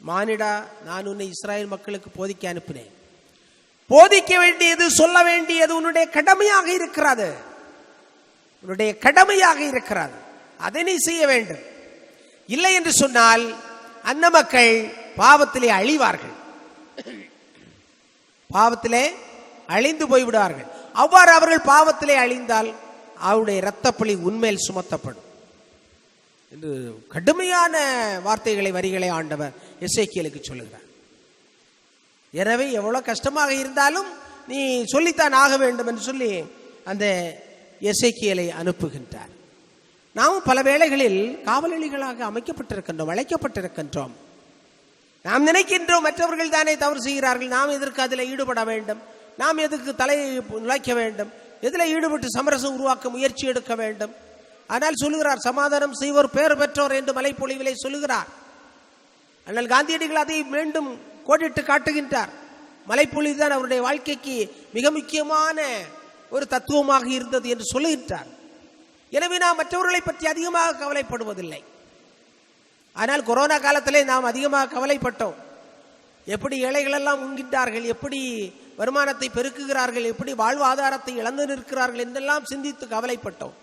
மானிடா, நான் உன்னை இஸ்ராயேல் மக்களுக்கு போதிக்க அனுப்பினேன். போதிக்க வேண்டியது, சொல்ல வேண்டியது உன்னுடைய கடமையாக இருக்கிறது, உன்னுடைய கடமையாக இருக்கிறது. அதை நீ செய்ய வேண்டும். இல்லை என்று சொன்னால் அந்த மக்கள் பாவத்திலே அழிவார்கள், பாவத்திலே அழிந்து போய்விடுவார்கள். அவ்வாறு அவர்கள் பாவத்திலே அழிந்தால் அவருடைய இரத்தப்பழி உண்மையில் சுமத்தப்படும் என்று கடுமையான வார்த்தைகளை வரிகளை ஆண்டவர் எசேக்கியேலுக்கு சொல்லுகிறார். எனவே எவ்வளவு கஷ்டமாக இருந்தாலும் நீ சொல்லித்தான் ஆக வேண்டும் என்று சொல்லி அந்த எசேக்கியேலை அனுப்புகின்றார். நாம் பல வேளைகளில் காவலாளிகளாக அமைக்கப்பட்டிருக்கின்றோம், அழைக்கப்பட்டிருக்கின்றோம். நாம் நினைக்கின்றோம் மற்றவர்கள் தானே தவறு செய்கிறார்கள், நாம் எதற்கு அதில் ஈடுபட வேண்டும், நாம் எதற்கு தலையை நுழைக்க வேண்டும், எதில் ஈடுபட்டு சமரசம் உருவாக்க முயற்சி எடுக்க வேண்டும். ஆனால் சொல்லுகிறார், சமாதானம் செய்வோர் பேர் பெற்றோர் என்று மலைப்பொழிவிலே சொல்லுகிறார். ஆனால் காந்தியடிகள் அதை மீண்டும் கோடிட்டு காட்டுகின்றார். மலைப்பொழிவு தான் அவருடைய வாழ்க்கைக்கு மிக முக்கியமான ஒரு தத்துவமாக இருந்தது என்று சொல்லுகின்றார். எனவே நாம் மற்றவர்களை பற்றி அதிகமாக கவலைப்படுவதில்லை. ஆனால் கொரோனா காலத்திலே நாம் அதிகமாக கவலைப்பட்டோம். எப்படி ஏழைகளெல்லாம் உண்கின்றார்கள், எப்படி வருமானத்தை பெருக்குகிறார்கள், எப்படி வாழ்வாதாரத்தை இழந்து நிற்கிறார்கள் என்றெல்லாம் சிந்தித்து கவலைப்பட்டோம்.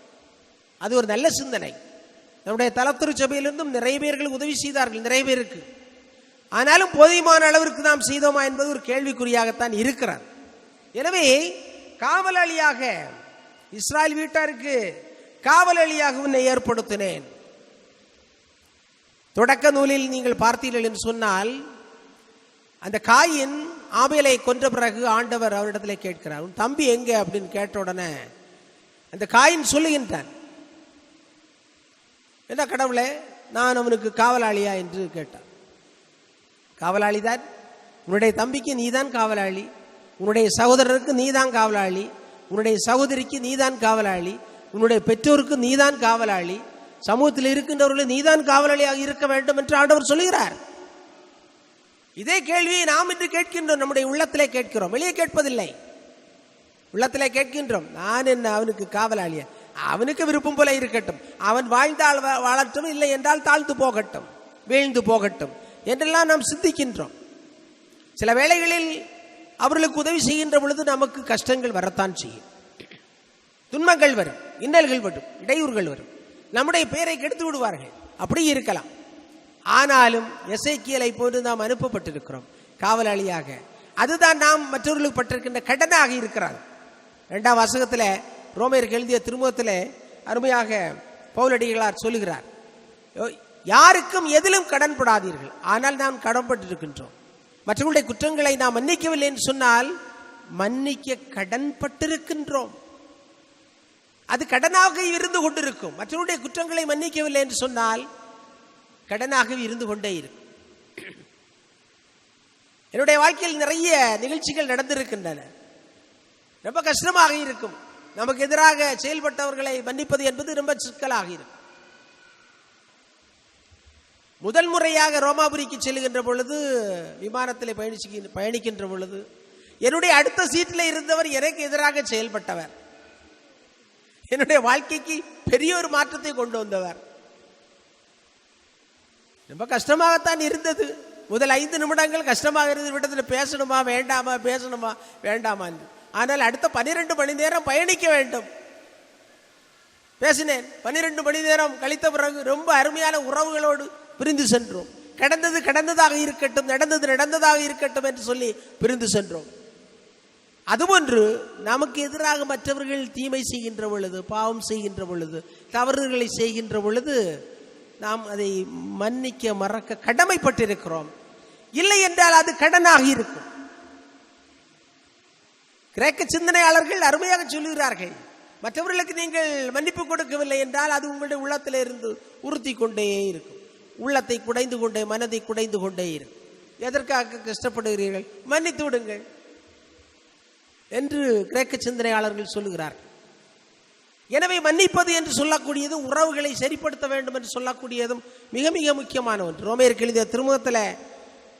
அது ஒரு நல்ல சிந்தனை. நம்முடைய தலத்திருச்சபையிலிருந்தும் நிறைய பேர்கள் உதவி செய்தார்கள், நிறைய பேருக்கு. ஆனாலும் போதுமான அளவிற்கு நாம் செய்தோமா என்பது ஒரு கேள்விக்குறியாகத்தான் இருக்கிறார். எனவே காவலாளியாக இஸ்ராயல் வீட்டாருக்கு காவலாளியாக உன்னை ஏற்படுத்தினேன். தொடக்க நூலில் நீங்கள் பார்த்தீர்கள் என்று சொன்னால், அந்த காயின் ஆபேலை கொன்ற பிறகு ஆண்டவர் அவரிடத்தில் கேட்கிறார், உன் தம்பி எங்க அப்படின்னு கேட்ட உடனே அந்த காயின் சொல்லுகின்றான், என்ன கடவுளே, நான் அவனுக்கு காவலாளியா என்று கேட்டான். காவலாளி தான், உன்னுடைய தம்பிக்கு நீதான் காவலாளி, உன்னுடைய சகோதரருக்கு நீதான் காவலாளி, உன்னுடைய சகோதரிக்கு நீதான் காவலாளி, உன்னுடைய பெற்றோருக்கு நீதான் காவலாளி, சமூகத்தில் இருக்கின்றவர்கள் நீதான் காவலாளியாக இருக்க வேண்டும் என்று ஆண்டவர் சொல்கிறார். இதே கேள்வியை நாம் இன்று கேட்கின்றோம், நம்முடைய உள்ளத்திலே கேட்கிறோம், வெளியே கேட்பதில்லை, உள்ளத்திலே கேட்கின்றோம். நான் என்ன அவனுக்கு காவலாளியா? அவனுக்கு விருப்பம் போல இருக்கட்டும், அவன் வாழ்ந்தால் வாழட்டும், இல்லை என்றால் தாழ்ந்து போகட்டும், வீழ்ந்து போகட்டும் என்றெல்லாம் நாம் சிந்திக்கின்றோம். சில வேளைகளில் அவர்களுக்கு உதவி செய்கின்ற பொழுது நமக்கு கஷ்டங்கள் வரத்தான் செய்யும், துன்பங்கள் வரும், இன்னல்கள் வரும், இடையூறுகள் வரும், நம்முடைய பெயரை கெடுத்து விடுவார்கள், அப்படி இருக்கலாம். ஆனாலும் எசேக்கியேலை போன்று நாம் அனுப்பப்பட்டிருக்கிறோம் காவலாளியாக. அதுதான் நாம் மற்றவர்களுக்கு பட்டிருக்கின்ற கடனாக இருக்கிறார். 2ஆம் வாசகத்தில் ரோமேயருக்கு எழுதிய திருமுகத்தில் அருமையாக பவுலடிகளார் சொல்லுகிறார், யாருக்கும் எதிலும் கடன்படாதீர்கள், ஆனால் நாம் கடன்பட்டிருக்கின்றோம். மற்றவர்களுடைய குற்றங்களை நாம் மன்னிக்கவில்லை என்று சொன்னால் மன்னிக்க கடன்பட்டிருக்கின்றோம். அது கடனாக இருந்து கொண்டிருக்கும். மற்றவருடைய குற்றங்களை மன்னிக்கவில்லை என்று சொன்னால் கடனாகவே இருந்து கொண்டே இருக்கும். என்னுடைய வாழ்க்கையில் நிறைய நிகழ்ச்சிகள் நடந்திருக்கின்றன. ரொம்ப கஷ்டமாக இருக்கும். நமக்கு எதிராக செயல்பட்டவர்களை மன்னிப்பது என்பது ரொம்ப சிக்கலாக இருக்கும். முதல் முறையாக ரோமாபுரிக்கு செல்லுகின்ற பொழுது, விமானத்தில் பயணிக்கின்ற பொழுது, என்னுடைய அடுத்த சீட்டில் இருந்தவர் எனக்கு எதிராக செயல்பட்டவர், என்னுடைய வாழ்க்கைக்கு பெரிய ஒரு மாற்றத்தை கொண்டு வந்தவர். ரொம்ப கஷ்டமாகத்தான் இருந்தது. முதல் 5 நிமிடங்கள் கஷ்டமாக இருந்தது, விடத்தில் பேசணுமா வேண்டாமா, பேசணுமா வேண்டாமா என்று. ஆனால் அடுத்த 12 மணி நேரம் பயணிக்க வேண்டும். பேசினேன். 12 மணி நேரம் கழித்த பிறகு ரொம்ப அருமையான உறவுகளோடு பிரிந்து சென்றோம். கடந்தது கடந்ததாக இருக்கட்டும், நடந்தது நடந்ததாக இருக்கட்டும் என்று சொல்லி பிரிந்து சென்றோம். அதுபோன்று நமக்கு எதிராக மற்றவர்கள் தீமை செய்கின்ற பொழுது, பாவம் செய்கின்ற பொழுது, தவறுகளை செய்கின்ற பொழுது நாம் அதை மன்னிக்க மறக்க கடமைப்பட்டிருக்கிறோம். இல்லை என்றால் அது கடனாக இருக்கும். கிரேக்க சிந்தனையாளர்கள் அருமையாக சொல்லுகிறார்கள், மற்றவர்களுக்கு நீங்கள் மன்னிப்பு கொடுக்கவில்லை என்றால் அது உங்களுடைய உள்ளத்தில் இருந்து உறுத்தி கொண்டே இருக்கும், உள்ளத்தை குடைந்து கொண்டே, மனதை குடைந்து கொண்டே இருக்கும். எதற்காக கஷ்டப்படுகிறீர்கள், மன்னித்து விடுங்கள் என்று கிரேக்க சிந்தனையாளர்கள் சொல்லுகிறார்கள். எனவே மன்னிப்பது என்று சொல்லக்கூடியது உறவுகளை சரிப்படுத்த வேண்டும் என்று சொல்லக்கூடியதும் மிக மிக முக்கியமான ஒன்று. ரோமேயருக்கு எழுதிய திருமுகத்தில்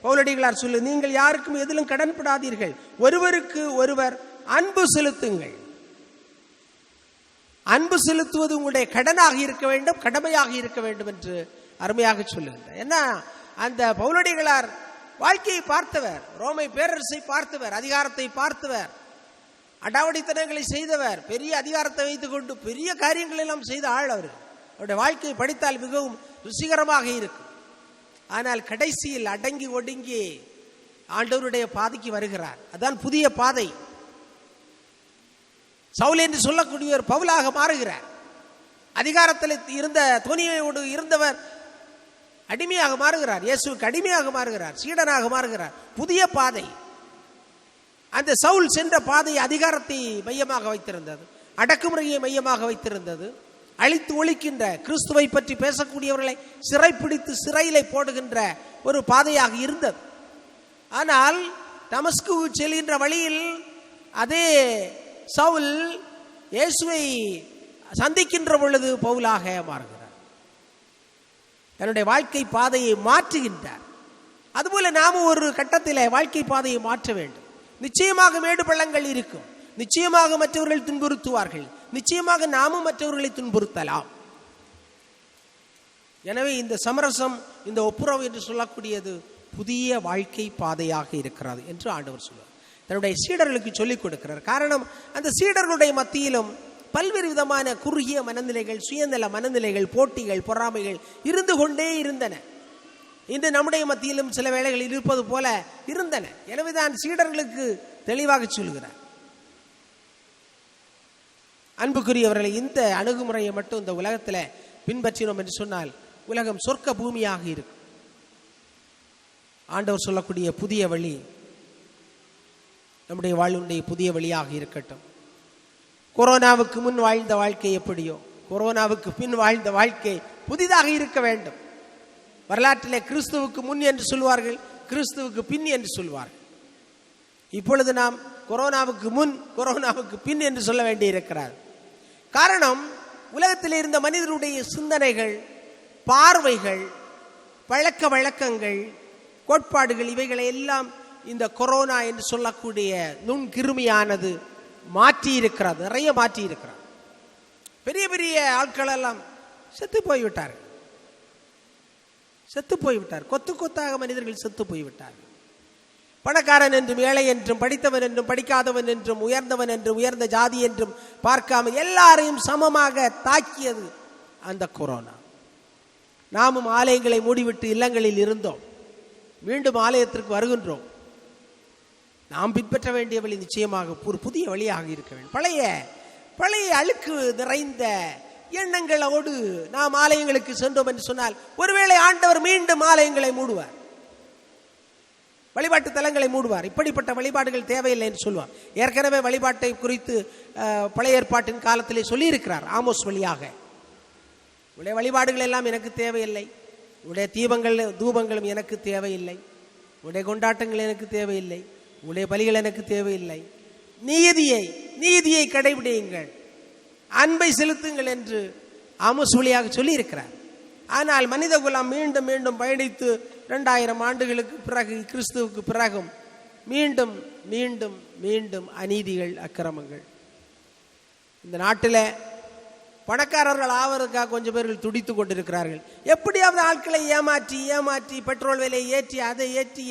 பவுலடிகளார் சொல்லு, நீங்கள் யாருக்கும் எதிலும் கடன்படாதீர்கள், ஒருவருக்கு ஒருவர் அன்பு செலுத்துங்கள். அன்பு செலுத்துவது உங்களுடைய கடனாக இருக்க வேண்டும், கடமையாக இருக்க வேண்டும் என்று அருமையாக சொல்லுகின்றார். ஏன்னா அந்த பவுலடிகளார் வாழ்க்கையை பார்த்தவர், ரோமை பேரரசை பார்த்தவர், அதிகாரத்தை பார்த்தவர், அடாவடித்தனங்களை செய்தவர், பெரிய அதிகாரத்தை வைத்துக் கொண்டு பெரிய காரியங்கள் எல்லாம் செய்த ஆள் அவர். அவருடைய வாழ்க்கையை படித்தால் மிகவும் ருசிகரமாக இருக்கும். ஆனால் கடைசியில் அடங்கி ஒடுங்கி ஆண்டவருடைய பாதைக்கு வருகிறார். அதான் புதிய பாதை. சவுல் என்று சொல்லக்கூடியவர் பவுலாக மாறுகிறார். அதிகாரத்தில் இருந்த துணியோடு இருந்தவர் அடிமையாக மாறுகிறார். இயேசுவுக்கு அடிமையாக மாறுகிறார், சீடனாக மாறுகிறார். புதிய பாதை. அந்த சவுல் சென்ற பாதை அதிகாரத்தை மையமாக வைத்திருந்தது, அடக்குமுறையை மையமாக வைத்திருந்தது. அழித்து ஒழிக்கின்ற, கிறிஸ்துவை பற்றி பேசக்கூடியவர்களை சிறைப்பிடித்து சிறையிலே போடுகின்ற ஒரு பாதையாக இருந்தது. ஆனால் தமஸ்கு செல்கின்ற வழியில் அதே சவுல் இயேசுவை சந்திக்கின்ற பொழுது பவுலாக மாறுகிறார். தன்னுடைய வாழ்க்கை பாதையை மாற்றுகின்றார். அதுபோல நாமும் ஒரு கட்டத்தில் வாழ்க்கை பாதையை மாற்ற வேண்டும். நிச்சயமாக மேடு பள்ளங்கள் இருக்கும், நிச்சயமாக மற்றவர்கள் துன்புறுத்துவார்கள், நிச்சயமாக நாமும் மற்றவர்களை துன்புறுத்தலாம். எனவே இந்த சமரசம், இந்த ஒப்புரவு என்று சொல்லக்கூடியது புதிய வாழ்க்கை பாதையாக இருக்கிறது என்று ஆண்டவர் சொல்வார். தன்னுடைய சீடர்களுக்கு சொல்லிக் கொடுக்கிறார். காரணம், அந்த சீடர்களுடைய மத்தியிலும் பல்வேறு விதமான குறுகிய மனநிலைகள், சுயநல மனநிலைகள், போட்டிகள், பொறாமைகள் இருந்து கொண்டே இருந்தன. இன்று நம்முடைய மத்தியிலும் சில வேளைகளில் இருப்பது போல இருந்தன. எனவேதான் சீடர்களுக்கு தெளிவாக சொல்கிறார், அன்புக்குரியவர்களை, இந்த அணுகுமுறையை மட்டும் இந்த உலகத்தில் பின்பற்றினோம் என்று சொன்னால் உலகம் சொர்க்க பூமியாக இருக்கும். ஆண்டவர் சொல்லக்கூடிய புதிய வழி நம்முடைய வாழ்வுடைய புதிய வழியாக இருக்கட்டும். கொரோனாவுக்கு முன் வாழ்ந்த வாழ்க்கை எப்படியோ, கொரோனாவுக்கு பின் வாழ்ந்த வாழ்க்கை புதிதாக இருக்க வேண்டும். வரலாற்றிலே கிறிஸ்துவுக்கு முன் என்று சொல்வார்கள், கிறிஸ்துவுக்கு பின் என்று சொல்வார்கள். இப்பொழுது நாம் கொரோனாவுக்கு முன், கொரோனாவுக்கு பின் என்று சொல்ல வேண்டி இருக்கிறார். காரணம், உலகத்தில் இருந்த மனிதனுடைய சிந்தனைகள், பார்வைகள், பழக்க வழக்கங்கள், கோட்பாடுகள், இவைகளை எல்லாம் இந்த கொரோனா என்று சொல்லக்கூடிய நுண்கிருமியானது மாற்றி இருக்கிறது, நிறைய மாற்றி இருக்கிறது. பெரிய பெரிய ஆட்கள் எல்லாம் செத்து போய்விட்டார்கள், செத்து போய்விட்டார். கொத்து கொத்தாக மனிதர்கள் செத்து போய்விட்டார்கள். பணக்காரன் என்றும் ஏழை என்றும் படித்தவன் என்றும் படிக்காதவன் என்றும் உயர்ந்தவன் என்றும் உயர்ந்த ஜாதி என்றும் பார்க்காமல் எல்லாரையும் சமமாக தாக்கியது அந்த கொரோனா. நாமும் ஆலயங்களை மூடிவிட்டு இல்லங்களில் இருந்தோம், மீண்டும் ஆலயத்திற்கு வருகின்றோம். நாம் பின்பற்ற வேண்டிய வழி நிச்சயமாக ஒரு புதிய வழியாக இருக்க வேண்டும். பழைய அழுக்கு நிறைந்த எண்ணங்களோடு நாம் ஆலயங்களுக்கு சென்றோம் என்று சொன்னால் ஒருவேளை ஆண்டவர் மீண்டும் ஆலயங்களை மூடுவார், வழிபாட்டு தலங்களை மூடுவார். இப்படிப்பட்ட வழிபாடுகள் தேவையில்லை என்று சொல்வார். ஏற்கனவே வழிபாட்டை குறித்து பழைய ஏற்பாட்டின் காலத்திலே சொல்லியிருக்கிறார் ஆமோஸ் வழியாக. உடைய வழிபாடுகள் எல்லாம் எனக்கு தேவையில்லை, உடைய தூபங்களும் எனக்கு தேவையில்லை, உடைய கொண்டாட்டங்கள் எனக்கு தேவையில்லை, உடைய பலிகள் எனக்கு தேவையில்லை. நீதியை கடைபிடியுங்கள், அன்பை செலுத்துங்கள் என்று ஆமோஸ் வழியாக சொல்லியிருக்கிறார். ஆனால் மனித குலம் மீண்டும் மீண்டும் பயணித்து 2000 ஆண்டுகளுக்கு பிறகு, கிறிஸ்துவுக்கு பிறகும் மீண்டும் மீண்டும் மீண்டும் அநீதிகள், அக்கிரமங்கள். இந்த நாட்டில் பணக்காரர்கள் ஆவதற்காக கொஞ்சம் பேர்கள் துடித்து கொண்டிருக்கிறார்கள். எப்படியாவது ஆட்களை ஏமாற்றி பெட்ரோல் விலையை ஏற்றி, அதை ஏற்றி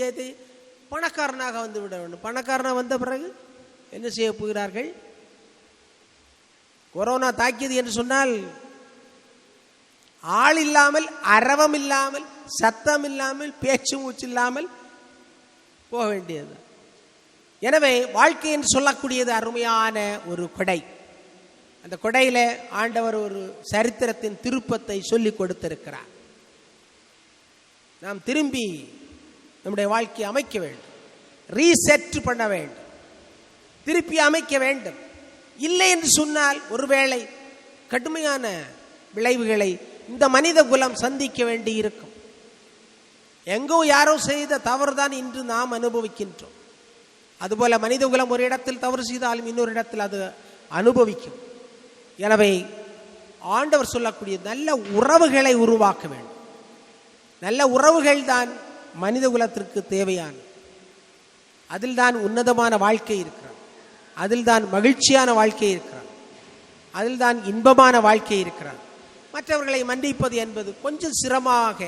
பணக்காரனாக வந்து விட வேண்டும். பணக்காரனாக வந்த பிறகு என்ன செய்ய போகிறார்கள்? கொரோனா தாக்கியது என்று சொன்னால் ஆள் இல்லாமல், அரவம் இல்லாமல், சத்தம் இல்லாமல், பேச்சு மூச்சு இல்லாமல் போக வேண்டியது. எனவே வாழ்க்கை என்று சொல்லக்கூடியது அருமையான ஒரு கொடை. அந்த கொடையில ஆண்டவர் ஒரு சரித்திரத்தின் திருப்பத்தை சொல்லி கொடுத்திருக்கிறார். நாம் திரும்பி நம்முடைய வாழ்க்கையை அமைக்க வேண்டும், ரீசெட் பண்ண வேண்டும், திருப்பி அமைக்க வேண்டும். இல்லை என்று சொன்னால் ஒருவேளை கடுமையான விளைவுகளை இந்த மனித குலம் சந்திக்க வேண்டி இருக்கும். எங்கோ யாரோ செய்த தவறுதான் இன்று நாம் அனுபவிக்கின்றோம். அதுபோல மனித குலம் ஒரு இடத்தில் தவறு செய்தாலும் இன்னொரு இடத்தில் அது அனுபவிக்கும். எனவே ஆண்டவர் சொல்லக்கூடிய நல்ல உறவுகளை உருவாக்க வேண்டும். நல்ல உறவுகள் தான் மனித குலத்திற்கு தேவையான, அதில் தான் உன்னதமான வாழ்க்கை இருக்கிறது, அதில் தான் மகிழ்ச்சியான வாழ்க்கை இருக்கிறது, அதில் தான் இன்பமான வாழ்க்கை இருக்கிறது. மற்றவர்களை மன்னிப்பது என்பது கொஞ்சம் சிரமமாக,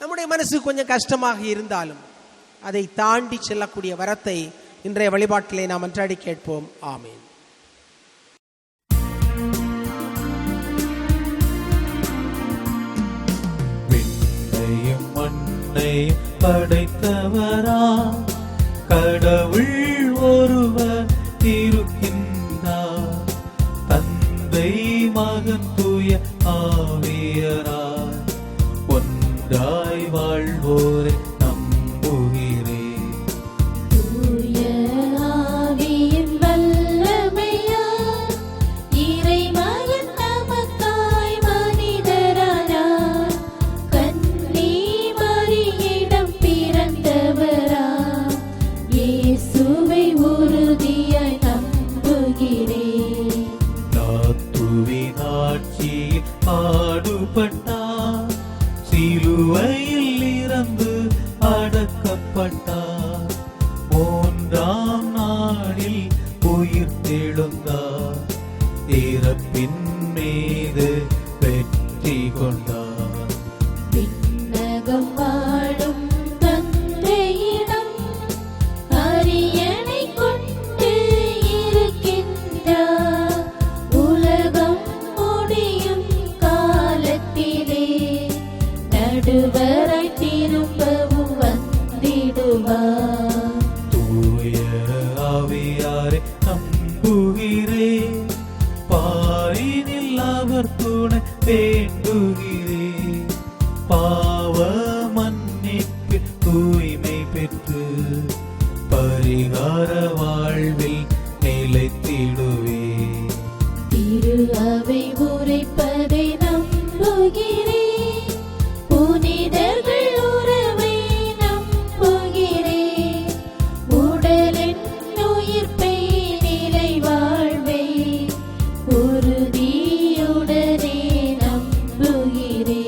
நம்முடைய மனசு கொஞ்சம் கஷ்டமாக இருந்தாலும் அதை தாண்டி செல்லக்கூடிய வரத்தை இன்றைய வழிபாட்டிலே நாம் அன்றாடி கேட்போம். ஆமீன். விண்ணையும் மண்ணையும் படைத்தவரா கடவுள் ஒருவர் இருக்கின்றார். பாடுபட்டார், சிலுவையில் இறந்து அடக்கப்பட்டார், மூன்றாம் நாளில் உயிர் தெழுந்தார், இறப்பின் மீது வெற்றி கொண்டார். விண்ணகம் வாழும் தந்தையிடம் அரியணை கொண்டு இருக்கின்றார், உலகம் முடியும் காலத்திலே நடுவராய் திரும்பவும் வந்திடுவார். தூய ஆவியாரை நம்புகிறேன், பாரினில் அவர் துணை வேண்டுகிறேன், பாவ மன்னிப்பு தூய்மை பெற்று பரிகார வாழ்வில் நிலைத்திடுவேன். திரு அவை உரைப்பதை நம்புகிறேன், புனிதர்கள் உறவை நம்புகிறேன், உடலின் உயிர்ப்பை நிலை வாழ்வை உறுதியுடனே நம்புகிறேன்.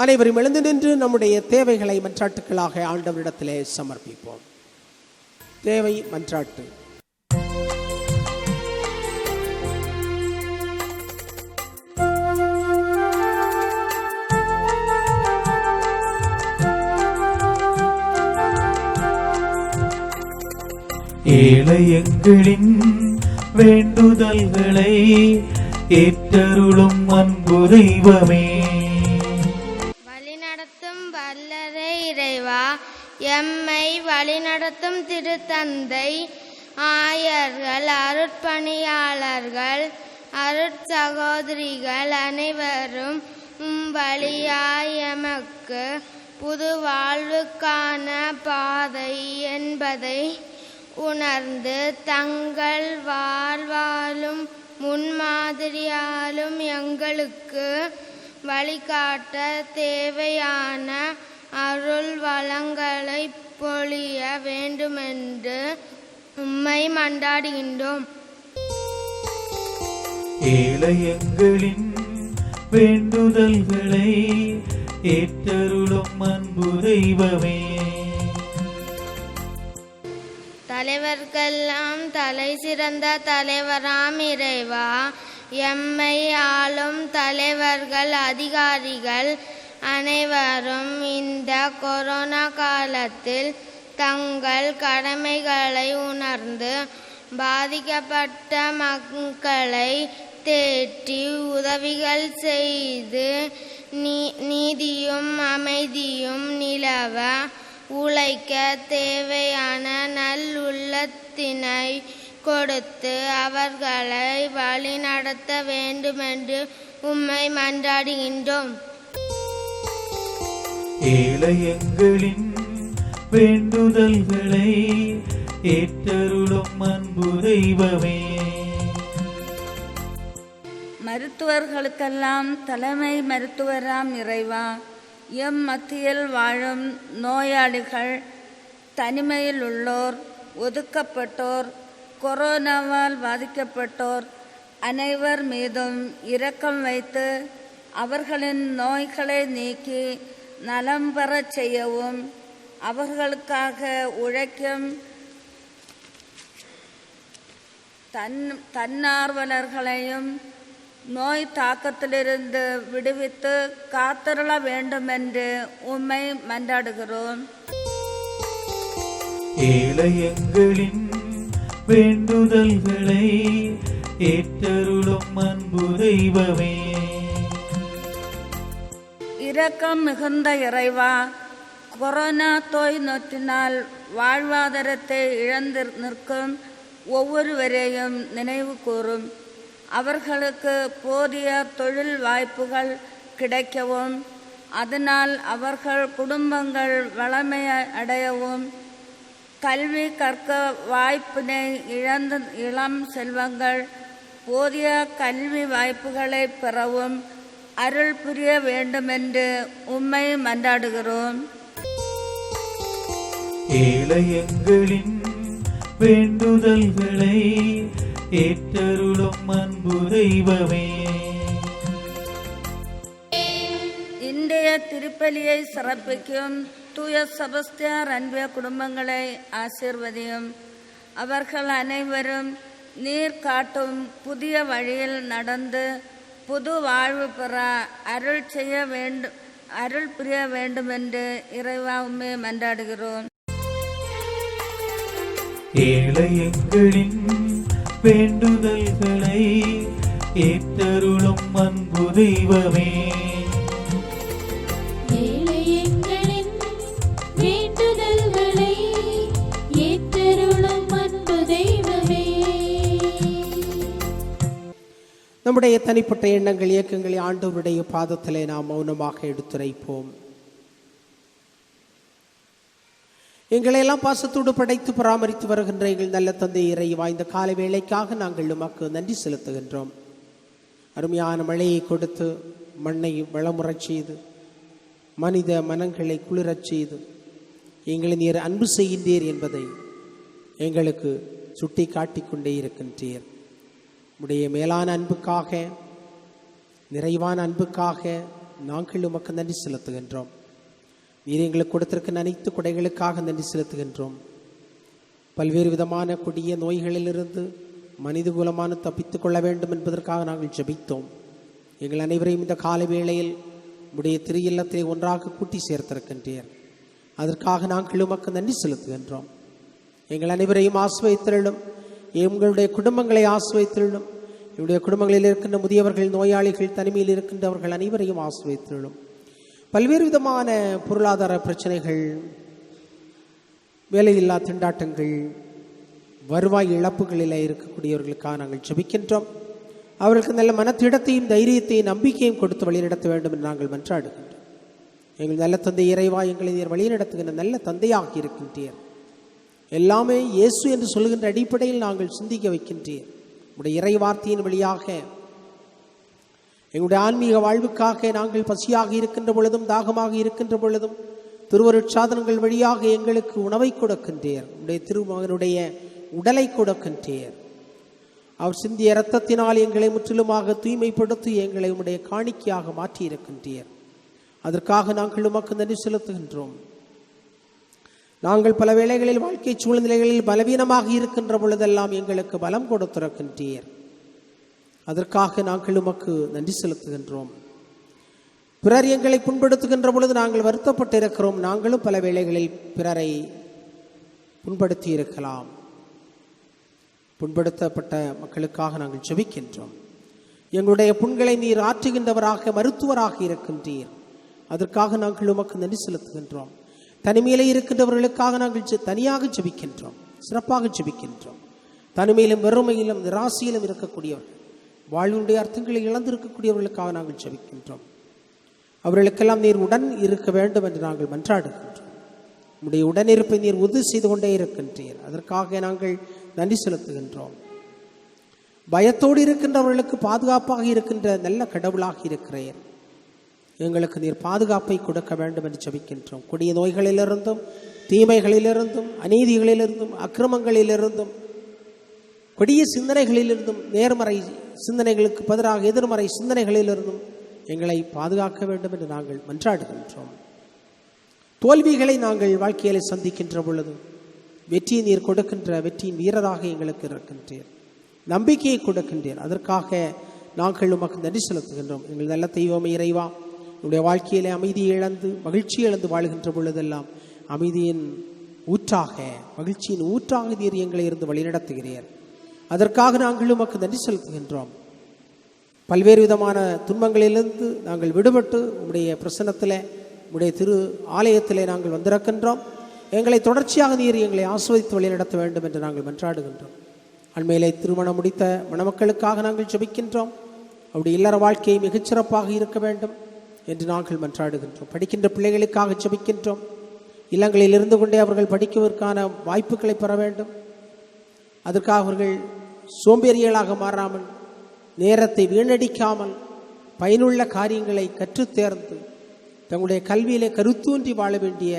அனைவரும் எழுந்து நின்று நம்முடைய தேவைகளை மன்றாட்டுக்களாக ஆண்டவரிடத்திலே சமர்ப்பிப்போம். தேவை மன்றாட்டு. ஏழை எங்களின் வேண்டுதல்களை ஏற்றருளும் அன்பு தெய்வமே, வழிநடத்தும் வல்லரை இறைவா, எம்மை வழிநடத்தும் திருத்தந்தை, ஆயர்கள், அருட்பணியாளர்கள், அருட்சகோதரிகள் அனைவரும் வழியாய் எமக்கு புது வாழ்வுக்கான பாதை என்பதை உணர்ந்து தங்கள் வாழ்வாலும் முன்மாதிரியாலும் எங்களுக்கு வழிகாட்ட தேவையான அருள் வளங்களை பொழிய வேண்டுமென்று உம்மை மன்றாடுகின்றோம். ஏழை எங்களின் வேண்டுதல்களை ஏற்றருளும் அன்பு தெய்வமே, தலைவர்க்கெல்லாம் தலை சிறந்த தலைவராம் இறைவா, எம்மை ஆளும் தலைவர்கள், அதிகாரிகள் அனைவரும் இந்த கொரோனா காலத்தில் தங்கள் கடமைகளை உணர்ந்து பாதிக்கப்பட்ட மக்களை தேற்றி உதவிகள் செய்து நீதியும் அமைதியும் நிலவ உழைக்க தேவையான நல்லுள்ளத்தினை கொடுத்து அவர்களை வழி நடத்த வேண்டுமென்று உம்மை மன்றாடுகின்றோம். ஏழை எங்களின் வேண்டுதல்களை ஏற்றருளும் அன்பு தெய்வமே, மருத்துவர்களுக்கெல்லாம் தலைமை மருத்துவராம் இறைவா, எம் மத்தியில் வாழும் நோயாளிகள், தனிமையில் உள்ளோர், ஒதுக்கப்பட்டோர், கொரோனாவால் பாதிக்கப்பட்டோர் அனைவர் மீதும் இரக்கம் வைத்து அவர்களின் நோய்களை நீக்கி நலம் பெறச் செய்யவும், அவர்களுக்காக உழைக்கும் தன்னார்வலர்களையும் நோய் தாக்கத்திலிருந்து விடுவித்து காத்தருள வேண்டுமென்று உம்மை மன்றாடுகிறோம். ஏழை எங்களின் வேண்டுதல்களை ஏற்றருளும் அன்பு தெய்வமே, இரக்கம் மிகுந்த இறைவா, கொரோனா நோய் நொற்றினால் வாழ்வாதாரத்தை இழந்து நிற்கும் ஒவ்வொருவரையும் நினைவு கூறும். அவர்களுக்கு போதிய தொழில் வாய்ப்புகள் கிடைக்கவும், அதனால் அவர்கள் குடும்பங்கள் வளமை அடையவும், கல்வி கற்க வாய்ப்பினை இழந்த இளம் செல்வங்கள் போதிய கல்வி வாய்ப்புகளை பெறவும் அருள் புரிய வேண்டுமென்று உம்மை மன்றாடுகிறோம். ஏழை எங்களின் வேண்டுதல்களை ஏற்றருளும் அன்பு தெய்வமே. இன்றைய திருப்பலியை சிறப்பிக்கும் தூய செபஸ்தியார் அன்பிய குடும்பங்களை ஆசீர்வதியும். அவர்கள் அனைவரும் நீர் காட்டும் புதிய வழியில் நடந்து புது வாழ்வு பெற அருள் புரிய வேண்டும் என்று இறைவா உம்மை மன்றாடுகிறோம். ஏழை எங்களின் வேண்டுதல்களை ஏற்றருளும் அன்பு தெய்வமே. ஏழை எங்களின் வேண்டுதல்களை ஏற்றருளும் அன்பு தெய்வமே. நம்முடைய தனிப்பட்ட எண்ணங்கள் இயக்கங்களை ஆண்டவருடைய பாதத்திலே நாம் மௌனமாக எடுத்துரைப்போம். எங்களை எல்லாம் பாசத்தோடு படைத்து பராமரித்து வருகின்ற எங்கள் நல்ல தந்தை இறைவா, இந்த காலை வேளைக்காக நாங்கள் உமக்கு நன்றி செலுத்துகின்றோம். அருமையான மழையை கொடுத்து மண்ணை வளமுறச் செய்து மனித மனங்களை குளிரச் செய்து எங்களை நீர் அன்பு செய்கின்றீர் என்பதை எங்களுக்கு சுட்டி காட்டிக்கொண்டே இருக்கின்றீர். உடைய மேலான அன்புக்காக, நிறைவான அன்புக்காக நாங்கள் உமக்கு நன்றி செலுத்துகின்றோம். நீர் எங்களுக்கு கொடுத்திருக்கிற அனைத்து கொடைகளுக்காக நன்றி செலுத்துகின்றோம். பல்வேறு விதமான கொடிய நோய்களிலிருந்து மனித குலமான தப்பித்துக் கொள்ள வேண்டும் என்பதற்காக நாங்கள் ஜெபித்தோம். எங்கள் அனைவரையும் இந்த கால வேளையில் உடைய திரு இல்லத்தை ஒன்றாக கூட்டி சேர்த்திருக்கின்றீர். அதற்காக நாங்கள் உமக்கு நன்றி செலுத்துகின்றோம். எங்கள் அனைவரையும் ஆசிர்வதித்தருளும். எங்களுடைய குடும்பங்களை ஆசிர்வதித்தருளும். என்னுடைய குடும்பங்களில் இருக்கின்ற முதியவர்கள், நோயாளிகள், தனிமையில் இருக்கின்றவர்கள் அனைவரையும் ஆசிர்வதித்தருளும். பல்வேறு விதமான பொருளாதார பிரச்சனைகள், வேலையில்லா திண்டாட்டங்கள், வருவாய் இழப்புகளில் இருக்கக்கூடியவர்களுக்காக நாங்கள் ஜெபிக்கின்றோம். அவர்களுக்கு நல்ல மனத்திடத்தையும் தைரியத்தையும் நம்பிக்கையும் கொடுத்து வழிநடத்த வேண்டும் என்று நாங்கள் மன்றாடுகின்றோம். எங்கள் நல்ல தந்தை இறைவா, எங்களை நீர் வழிநடத்துகின்ற நல்ல தந்தையாக இருக்கின்றீர். எல்லாமே இயேசு என்று சொல்லுகின்ற அடிப்படையில் நாங்கள் சிந்திக்க வைக்கின்றீர். உடைய இறை வார்த்தையின் வழியாக எங்களுடைய ஆன்மீக வாழ்வுக்காக நாங்கள் பசியாக இருக்கின்ற பொழுதும் தாகமாக இருக்கின்ற பொழுதும் திருவருட்சாதனங்கள் வழியாக எங்களுக்கு உணவை கொடுக்கின்றீர். உடைய திருமகனுடைய உடலை கொடுக்கின்றீர். அவர் சிந்திய இரத்தத்தினால் எங்களை முற்றிலுமாக தூய்மைப்படுத்தி எங்களை உடைய காணிக்கையாக மாற்றி இருக்கின்றீர். அதற்காக நாங்கள் உமக்கு நன்றி செலுத்துகின்றோம். நாங்கள் பல வேளைகளில் வாழ்க்கை சூழ்நிலைகளில் பலவீனமாக இருக்கின்ற பொழுதெல்லாம் எங்களுக்கு பலம் கொடுத்திருக்கின்றீர். அதற்காக நாங்கள் உமக்கு நன்றி செலுத்துகின்றோம். பிறர் எங்களை புண்படுத்துகின்ற பொழுது நாங்கள் வருத்தப்பட்டு இருக்கிறோம். நாங்களும் பல வேளைகளில் பிறரை புண்படுத்தி இருக்கலாம். புண்படுத்தப்பட்ட மக்களுக்காக நாங்கள் ஜெபிக்கின்றோம். எங்களுடைய புண்களை நீர் ஆற்றுகின்றவராக, மருத்துவராக இருக்கின்றீர். அதற்காக நாங்கள் உமக்கு நன்றி செலுத்துகின்றோம். தனிமையிலே இருக்கின்றவர்களுக்காக நாங்கள் தனியாக ஜெபிக்கின்றோம், சிறப்பாக ஜெபிக்கின்றோம். தனிமையிலும் வெறுமையிலும் நிராசையிலும் இருக்கக்கூடியவர்கள், வாழ்வுடைய அர்த்தங்களை இழந்திருக்கக்கூடியவர்களுக்காக நாங்கள் ஜெபிக்கின்றோம். அவர்களுக்கெல்லாம் நீர் உடன் இருக்க வேண்டும் என்று நாங்கள் மன்றாடுகின்றோம். உடைய உடனிருப்பை நீர் உறுதி செய்து கொண்டே இருக்கின்றீர். அதற்காக நாங்கள் நன்றி செலுத்துகின்றோம். பயத்தோடு இருக்கின்றவர்களுக்கு பாதுகாப்பாக இருக்கின்ற நல்ல கடவுளாக இருக்கிறீர். எங்களுக்கு நீர் பாதுகாப்பை கொடுக்க வேண்டும் என்று ஜெபிக்கின்றோம். கொடிய நோய்களிலிருந்தும், தீமைகளிலிருந்தும், அநீதிகளிலிருந்தும், அக்கிரமங்களிலிருந்தும், கொடிய சிந்தனைகளிலிருந்தும், நேர்மறை சிந்தனைகளுக்கு பதிலாக எதிர்மறை சிந்தனைகளிலிருந்தும் எங்களை பாதுகாக்க வேண்டும் என்று நாங்கள் மன்றாடுகின்றோம். தோல்விகளை நாங்கள் வாழ்க்கையிலே சந்திக்கின்ற பொழுது வெற்றியை நீர் கொடுக்கின்ற வெற்றியின் வீரராக எங்களுக்கு இருக்கின்றீர். நம்பிக்கையை கொடுக்கின்றீர். அதற்காக நாங்கள் உமக்கு நன்றி செலுத்துகின்றோம். எங்கள் நல்ல தெய்வமே இறைவா, என்னுடைய வாழ்க்கையிலே அமைதியை இழந்து மகிழ்ச்சி இழந்து வாழ்கின்ற பொழுதெல்லாம் அமைதியின் ஊற்றாக, மகிழ்ச்சியின் ஊற்றாக நீர் எங்களை இருந்து வழிநடத்துகிறீர். அதற்காக நாங்கள் உமக்கு நன்றி செலுத்துகின்றோம். பல்வேறு விதமான துன்பங்களிலிருந்து நாங்கள் விடுபட்டு உம்முடைய பிரசன்னத்தில், உம்முடைய திரு ஆலயத்திலே நாங்கள் வந்திருக்கின்றோம். எங்களை தொடர்ச்சியாக நீர் எங்களை ஆஸ்வதித்து வழிநடத்த வேண்டும் என்று நாங்கள் மன்றாடுகின்றோம். அண்மையிலே திருமணம் முடித்த மணமக்களுக்காக நாங்கள் ஜெபிக்கின்றோம். அவருடைய இல்லற வாழ்க்கையை மிகச்சிறப்பாக இருக்க வேண்டும் என்று நாங்கள் மன்றாடுகின்றோம். படிக்கின்ற பிள்ளைகளுக்காக ஜெபிக்கின்றோம். இல்லங்களில் இருந்து கொண்டே அவர்கள் படிக்குவதற்கான வாய்ப்புகளை பெற வேண்டும். அதற்காக அவர்கள் சோம்பேறிகளாக மாறாமல், நேரத்தை வீணடிக்காமல், பயனுள்ள காரியங்களை கற்றுத் தேர்ந்து தங்களுடைய கல்வியிலே கருத்தூன்றி வாழ வேண்டிய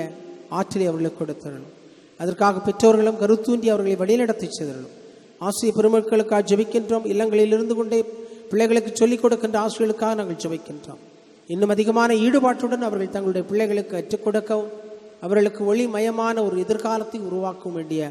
ஆற்றலை அவர்களுக்கு கொடுத்தரணும். அதற்காக பெற்றோர்களும் கருத்தூன்றி அவர்களை வழிநடத்தி செல்லணும். ஆசிரிய பெருமக்களுக்காக ஜெபிக்கின்றோம். இல்லங்களில் இருந்து கொண்டே பிள்ளைகளுக்கு சொல்லிக் கொடுக்கின்ற ஆசிரியர்களுக்காக நாங்கள் ஜெபிக்கின்றோம். இன்னும் அதிகமான ஈடுபாட்டுடன் அவர்கள் தங்களுடைய பிள்ளைகளுக்கு கற்றுக் கொடுக்கவும் அவர்களுக்கு ஒளிமயமான ஒரு எதிர்காலத்தை உருவாக்க வேண்டிய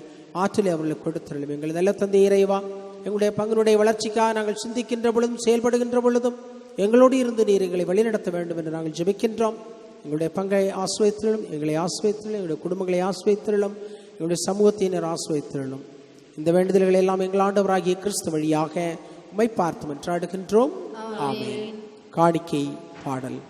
ஆற்றலை அவர்களுக்கு கொடுத்துள்ளோம். எங்கள் நல்ல தந்தை இறைவா, எங்களுடைய பங்கினுடைய வளர்ச்சிக்காக நாங்கள் சிந்திக்கின்ற பொழுதும் செயல்படுகின்ற பொழுதும் எங்களோடு இருந்து நீர் எங்களை வழிநடத்த வேண்டும் என்று நாங்கள் ஜெபிக்கின்றோம். எங்களுடைய பங்கை ஆசிரியத்திலும் எங்களை ஆசிரியத்திலும் எங்களுடைய குடும்பங்களை ஆசிரியத்திலும் எங்களுடைய சமூகத்தினர் ஆசிரியத்திலும் இந்த வேண்டுதல்களை எல்லாம் எங்கள் ஆண்டவராகிய கிறிஸ்து வழியாக உம்மை பார்த்து மன்றாடுகின்றோம். ஆமென். காணிக்கை பாடல்.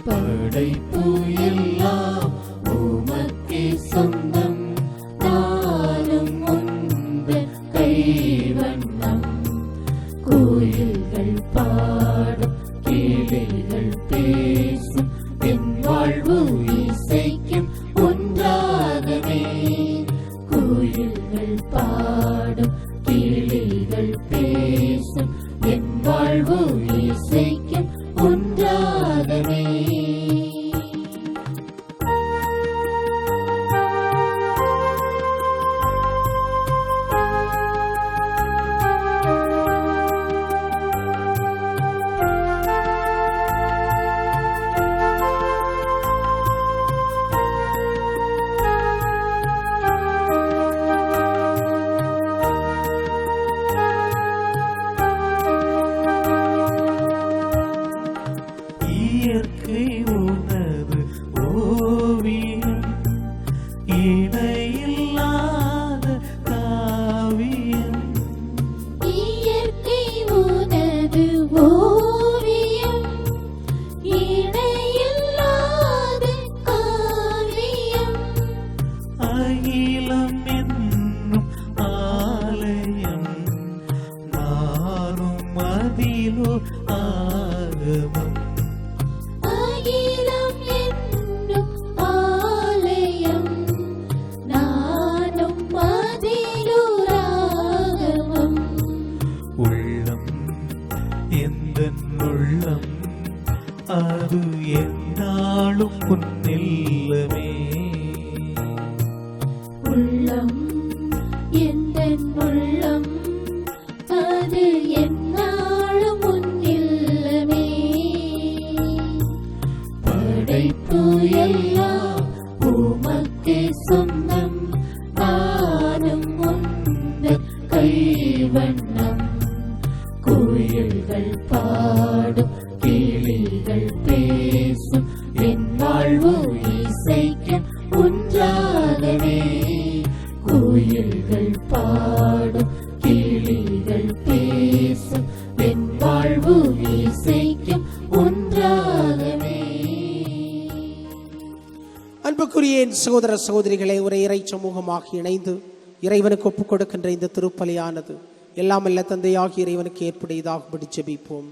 படைப்பு எல்லாம் உமக்கே சொந்தம், நானும் உந்தன் கைவண்ணம். கோயில்கள் பாடும் கிளிகள் பேசும் என் வாழ்வு இசைக்கும் ஒன்றாகவே. கோயில்கள் பாடும் கிளிகள் பேசும் என் வாழ்வு இசைக்கும் ஒன்றாகவே. இயற்கை உணர்வு ஓவியம், இணையில்லாத காவியம். இயற்கை உனது ஓவியம், இணையில்லாத காவியம். அகிலம் என்னும் ஆலயம், நானும் அதிலோ ஆகமம். அகிலம் என்னும் ஆலயம், நானும் அதிலுராகமம். உள்ளம் எந்தன் உள்ளம், அது எந்நாளும் உன்னில்லமே. உள்ளம் எந்தன் உள்ளம், அது எந்நாளும் உன்னில்லமே. படைப்பு எல்லாம் உமக்கே சொந்தம், நானும் உந்தன் கைவண்ணம். கோயில்கள் பாடும் கிளிகள் பேசும் என் வாழ்வு இசைக்கும் ஒன்றாகவே. கோயில்கள் பாடும் கிளிகள் பேசும் என் வாழ்வு இசைக்கும் ஒன்றாகவே. அன்புக்குரிய என் சகோதர சகோதரிகளை, ஒரு இறை சமூகமாக இணைந்து இறைவனுக்கு ஒப்புக் கொடுக்கின்ற இந்த திருப்பலியானது எல்லாம் அல்ல தந்தையாகிய இறைவனுக்கு ஏற்புடையதாகும்படி ஜெபிப்போம்.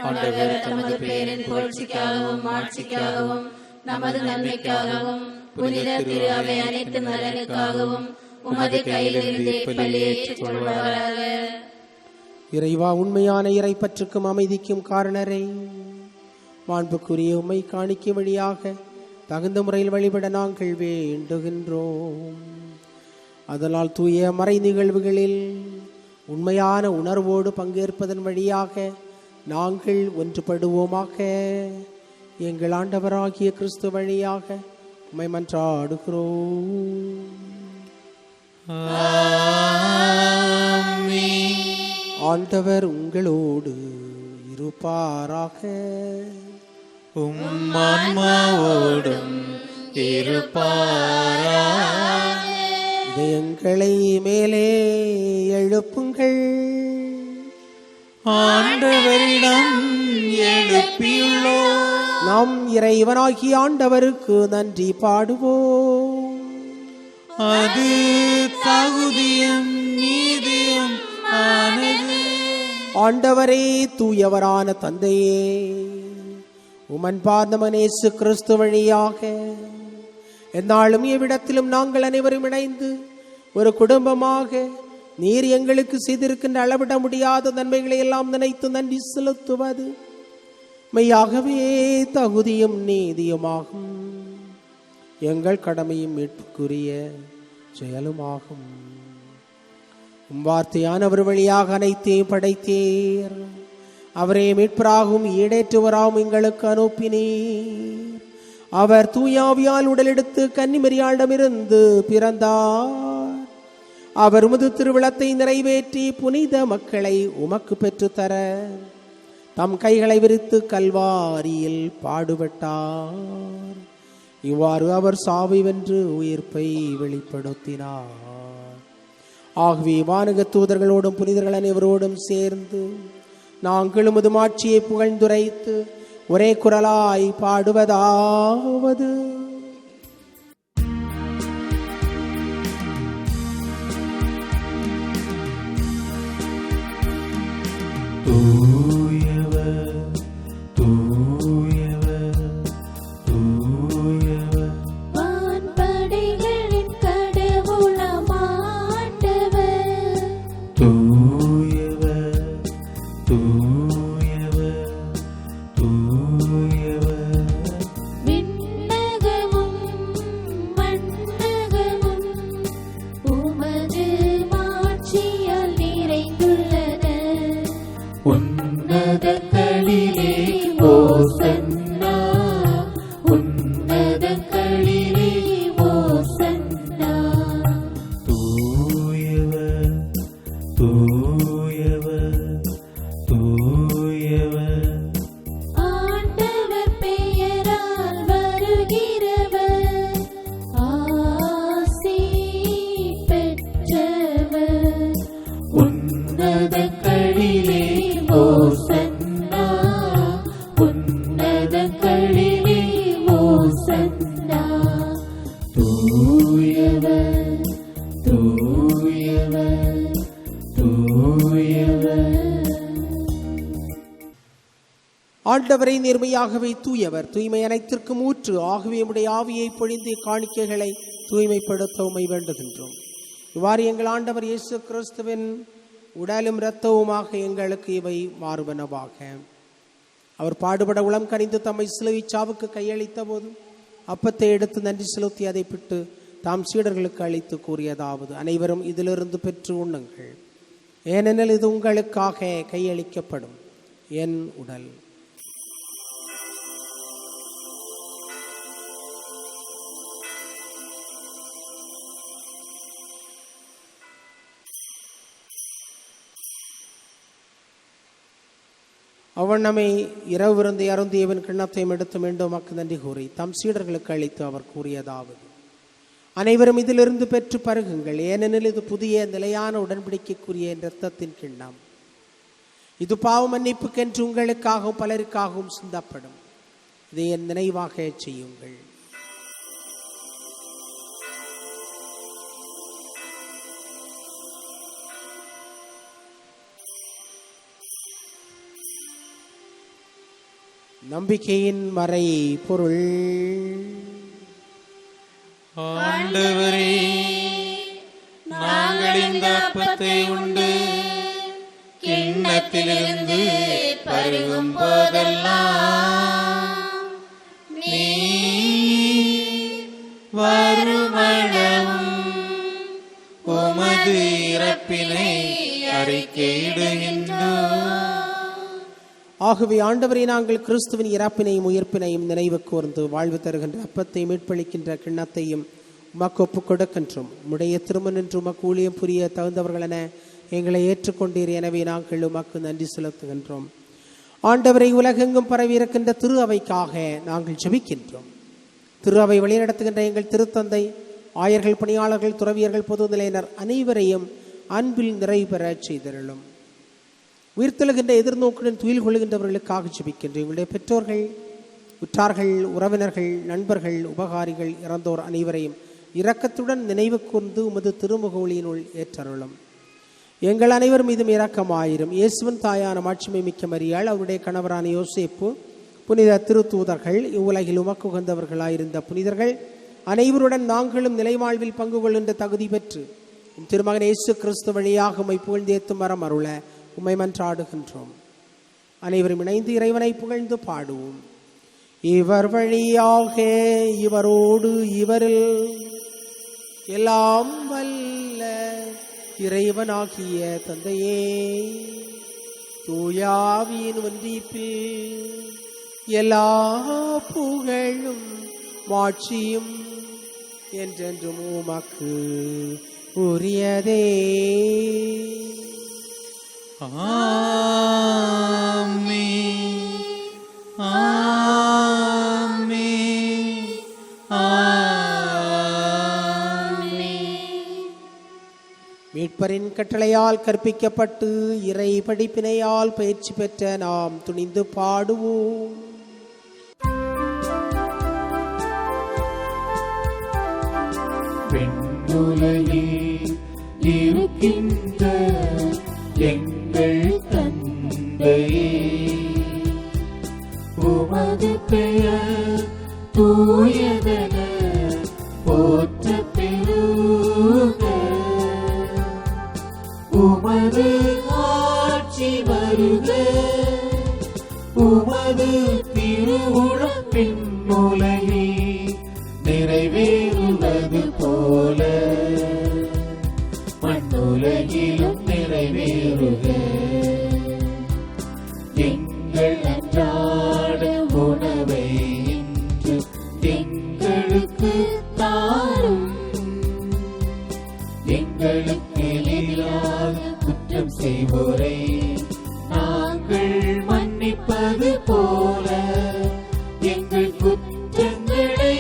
ஆண்டவர் தமது பேரின் புகழ்ச்சிக்காகவும் ஆட்சிக்காகவும் நமது நன்மைக்காகவும் புனித திரு அவை அனைத்து நலனுக்காகவும் உமது கையிலிருந்து பலியேற்றுக் கொள்வாராக. இறைவா, உண்மையான இறை பற்றுக்கும் அமைதிக்கும் காரணரை மாண்புக்குரிய உம்மை காணிக்கை வழியாக தகுந்த முறையில் வழிபட நாங்கள் வேண்டுகின்றோம். அதனால் தூய மறை நிகழ்வுகளில் உண்மையான உணர்வோடு பங்கேற்பதன் வழியாக நாங்கள் ஒன்றுபடுவோமாக. எங்கள் ஆண்டவராகிய கிறிஸ்து வழியாக உம்மை மன்றாடுகிறோம். ஆண்டவர் உங்களோடு இருப்பாராக. உம்மான்மாவோடும் இருப்பாராக. இதயங்களை மேலே எழுப்புங்கள். ஆண்டவரிடம் எழுப்பியுள்ளோம். நாம் இறைவனாகிய ஆண்டவருக்கு நன்றி பாடுவோம். அது தகுதியும் நீதியும் ஆனது. ஆண்டவரே, தூயவரான தந்தையே, உமன் பாதமன் இயேசு கிறிஸ்து வழியாக எந்நாளும் எவ்விடத்திலும் நாங்கள் அனைவரும் இணைந்து ஒரு குடும்பமாக நீர் எங்களுக்கு செய்திருக்கின்ற அளவிட முடியாத நன்மைகளை எல்லாம் நினைத்து நன்றி செலுத்துவது மெய்யாகவே தகுதியும் நீதியுமாகும், எங்கள் கடமையும் மீட்புக்குரிய செயலுமாகும். வார்த்தையானவர் வழியாக அனைத்தையும் படைத்தீர், அவரே மீட்பராகவும் ஈடேற்றுவராகவும் எங்களுக்கு அனுப்பினீர். அவர் தூயாவியால் உடலெடுத்து கன்னிமரியாளிடமிருந்து பிறந்தார். அவர் உமது திருவிழத்தை நிறைவேற்றி புனித மக்களை உமக்கு பெற்றுத்தர தம் கைகளை விரித்து கல்வாரியில் பாடுபட்டார். இவ்வாறு அவர் சாவை வென்று உயிர்ப்பை வெளிப்படுத்தினார். ஆகவே வானக தூதர்களோடும் புனிதர்கள் அனைவரோடும் சேர்ந்து நாங்கள் உமது மாட்சியை புகழ்ந்துரைத்து ஒரே குரலாய் பாடுவதாவது: ஆண்டவரை நேர்மையாகவே தூயவர், தூய்மை அனைத்திற்கும் ஊற்று. ஆகவே உம்முடைய ஆவியை பொழிந்து காணிக்கைகளை தூய்மைப்படுத்த உம்மை வேண்டுகின்றோம். இவ்வாறு எங்கள் ஆண்டவர் இயேசு கிறிஸ்துவின் உடலும் இரத்தவுமாக எங்களுக்கு இவை மாறுவனவாக. அவர் பாடுபட உளம் கனிந்து தம்மை சிலுவை சாவுக்கு கையளித்த போது அப்பத்தை எடுத்து நன்றி செலுத்தி அதை பிட்டு தாம் சீடர்களுக்கு அளித்து கூறியதாவது: அனைவரும் இதிலிருந்து பெற்று உண்ணுங்கள், ஏனெனில் இது உங்களுக்காக கையளிக்கப்படும் என் உடல். அவ்வண்ணமே இரவு விருந்து அருந்தியவன் கிண்ணத்தையும் எடுத்து மீண்டும் மக்கு நன்றி கூறி தம் சீடர்களுக்கு அளித்து அவர் கூறியதாவது: அனைவரும் இதிலிருந்து பெற்று பருகுங்கள், ஏனெனில் இது புதிய நிலையான உடன்படிக்கைக்குரிய இரத்தத்தின் கிண்ணம். இது பாவ மன்னிப்புக்கென்று உங்களுக்காகவும் பலருக்காகவும் சிந்தப்படும். இதை என் நினைவாக செய்யுங்கள். நம்பிக்கையின் மறை பொருள். ஆண்டவரே, நாங்கள் இந்த அப்பத்தை உண்டு கிண்ணத்திலிருந்து பருகும் போதெல்லாம் நீர் வருமளவும் உமது இறப்பினை அறிக்கையிடுகின்றோம். ஆகவே ஆண்டவரை நாங்கள் கிறிஸ்துவின் இறப்பினையும் உயிர்ப்பினையும் நினைவு கூர்ந்து வாழ்வு தருகின்ற அப்பத்தை மீட்பளிக்கின்ற கிண்ணத்தையும் உமக்கு ஒப்புக் கொடுக்கின்றோம். உம்முடைய திருமணன்று உமக்கு ஊழியம் புரிய தகுந்தவர்கள் என எங்களை ஏற்றுக்கொண்டீர். எனவே நாங்கள் உமக்கு நன்றி செலுத்துகின்றோம். ஆண்டவரை உலகெங்கும் பரவி இருக்கின்ற திரு அவைக்காக நாங்கள் ஜெபிக்கின்றோம். திரு அவை வழிநடத்துகின்ற எங்கள் திருத்தந்தை, ஆயர்கள், பணியாளர்கள், துறவியர்கள், பொது நிலையினர் அனைவரையும் அன்பில் நிறைவு பெற செய்தருளும். உயிர்த்தெழுகின்ற எதிர்நோக்குடன் துயில் கொள்கின்றவர்களுக்காக ஜெபிக்கின்றோம். எங்களுடைய பெற்றோர்கள், உற்றார்கள், உறவினர்கள், நண்பர்கள், உபகாரிகள், இறந்தோர் அனைவரையும் இரக்கத்துடன் நினைவு கூர்ந்து உமது திருமுக ஒளியினுள் ஏற்றருளும். எங்கள் அனைவர் மீதும் இரக்கமாயிரும். இயேசுவின் தாயான மாட்சிமை மிக்க மரியாள், அவருடைய கணவரான யோசேப்பு, புனித திருத்தூதர்கள், இவ்வுலகில் உமக்கு உகந்தவர்களாயிருந்த புனிதர்கள், அனைவருடன் நாங்களும் நிலைவாழ்வில் பங்கு கொள்கின்ற தகுதி பெற்று திருமகன் இயேசு கிறிஸ்து வழியாக உம்மை புகழ்ந்தேத்தும் வரம் அருள உம்மை மன்றாடுகின்றோம். அனைவரும் இணைந்து இறைவனை புகழ்ந்து பாடுவோம். இவர் வழியாக இவரோடு இவரில் எல்லாம் வல்ல இறைவனாகிய தந்தையே, தூயாவியின் ஒன்றிப்பில் எல்லா புகழும் மாட்சியும் என்றென்றும் உமக்கு உரியதே. ஆமென், ஆமென், ஆமென். மீட்பரின் கட்டளையால் கற்பிக்கப்பட்டு இறை படிப்பினையால் பயிற்சி பெற்ற நாம் துணிந்து பாடுவோம். விண்ணுலகில் இருக்கின்ற எங்கள் தந்தையே, உமது பெயர் தூயதென போற்றப் பெறுக. உமது ஆட்சி வருக. உமது திருவுளம் விண்ணுலகில் நிறைவேறுவது போல மண்ணுலகிலும் நிறைவேறுக. எங்கள் அன்றாட உணவை இன்று எங்களுக்கு தாரும். எங்களுக்கு எதிராக குற்றம் செய்வோரை நாங்கள் மன்னிப்பது போல எங்கள் குற்றங்களை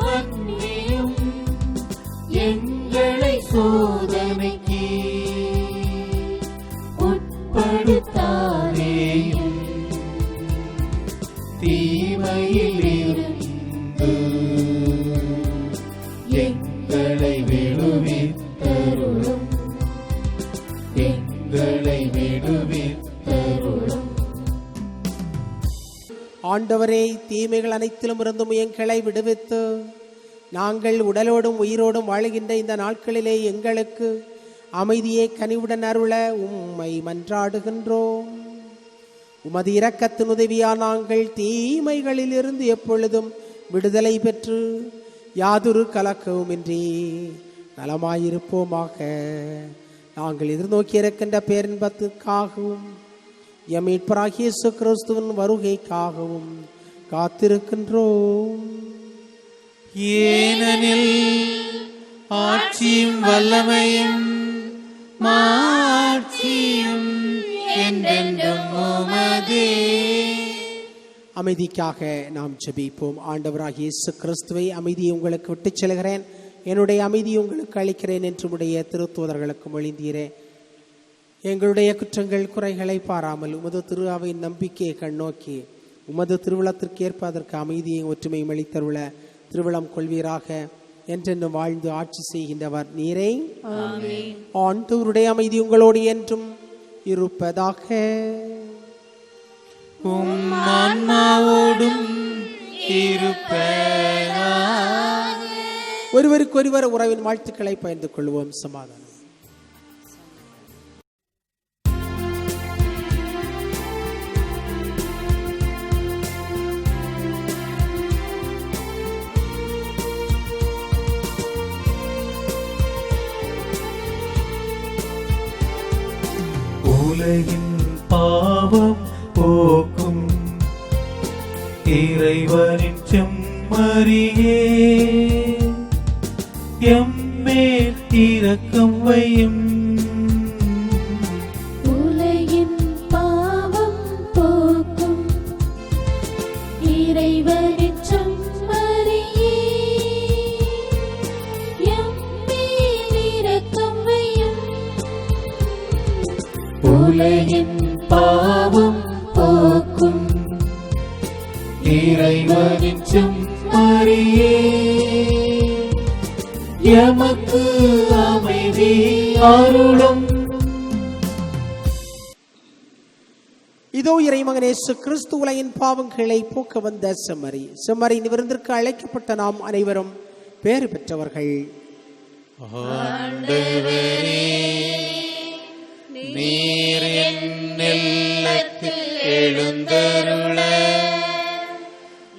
மன்னியும். எங்களை சோதனைக்கு உட்படுத்தாதேயும், தீமையில் இருந்து எங்களை விடுவித்தருளும். எங்களை விடுவித்தருளும். ஆண்டவரே, தீமைகள் அனைத்திலும் இருந்தும் எங்களை விடுவித்து நாங்கள் உடலோடும் உயிரோடும் வாழுகின்ற இந்த நாட்களிலே எங்களுக்கு அமைதியை கனிவுடன் அருள உம்மை மன்றாடுகின்றோம். உமது இரக்கத்தின் உதவியால் நாங்கள் தீமைகளிலிருந்து எப்பொழுதும் விடுதலை பெற்று யாதொரு கலக்கவுமின்றி நலமாயிருப்போமாக. நாங்கள் எதிர்நோக்கி இருக்கின்ற பேரின்பத்துக்காகவும் எம் மீட்பராகிய இயேசு கிறிஸ்துவின் வருகைக்காகவும் காத்திருக்கின்றோம். ஏனெனில் ஆட்சியும் வல்லமையும் மாட்சியும் என்றென்றும் உமதே. அமைதிக்காக நாம் ஜெபிப்போம். ஆண்டவராகிய இயேசு கிறிஸ்துவை அமைதியை உங்களுக்கு விட்டுச் செல்கிறேன், என்னுடைய அமைதியை உங்களுக்கு அளிக்கிறேன் என்று உடைய திருத்தூதர்களுக்கு மொழிந்தீரே. எங்களுடைய குற்றங்கள் குறைகளை பாராமல் உமது திரு அவையின் நம்பிக்கையை கண்ணோக்கி உமது திருவிழத்திற்கு ஏற்ப அதற்கு அமைதியை ஒற்றுமையும் அளித்தருள திருவிழம் கொள்வீராக. என்றென்றும் வாழ்ந்து ஆட்சி செய்கின்றவர் நீரே. ஆண்டவருடைய அமைதி உங்களோடு என்றும் இருப்பதாக. உம் ஆன்மாவோடும் இருப்பதாக. ஒருவருக்கொருவர் உறவின் வாழ்த்துக்களை பகிர்ந்து கொள்வோம். சமாதானம். உலகின் பாவம் போக்கும் இறைவனின் செம்மறியே, எம்மேல் இரக்கம் வையும். உலகின் பாவம் போக்கும் இறைவனின் செம்மறியே, எம்மேல் இரக்கம் வையும். உலகின் பாவம் போக்கும் இறைவனின் செம்மறியே, எமக்கு அமைதி அருளும். இதோ இறைமகன் இயேசு கிறிஸ்து உலகின் பாவங்களை போக்க வந்த செம்மறி. செம்மறியின் விருந்திற்கு அழைக்கப்பட்ட நாம் அனைவரும் பேறு பெற்றவர்கள். நீர் என் இல்லத்தில் எழுந்தருள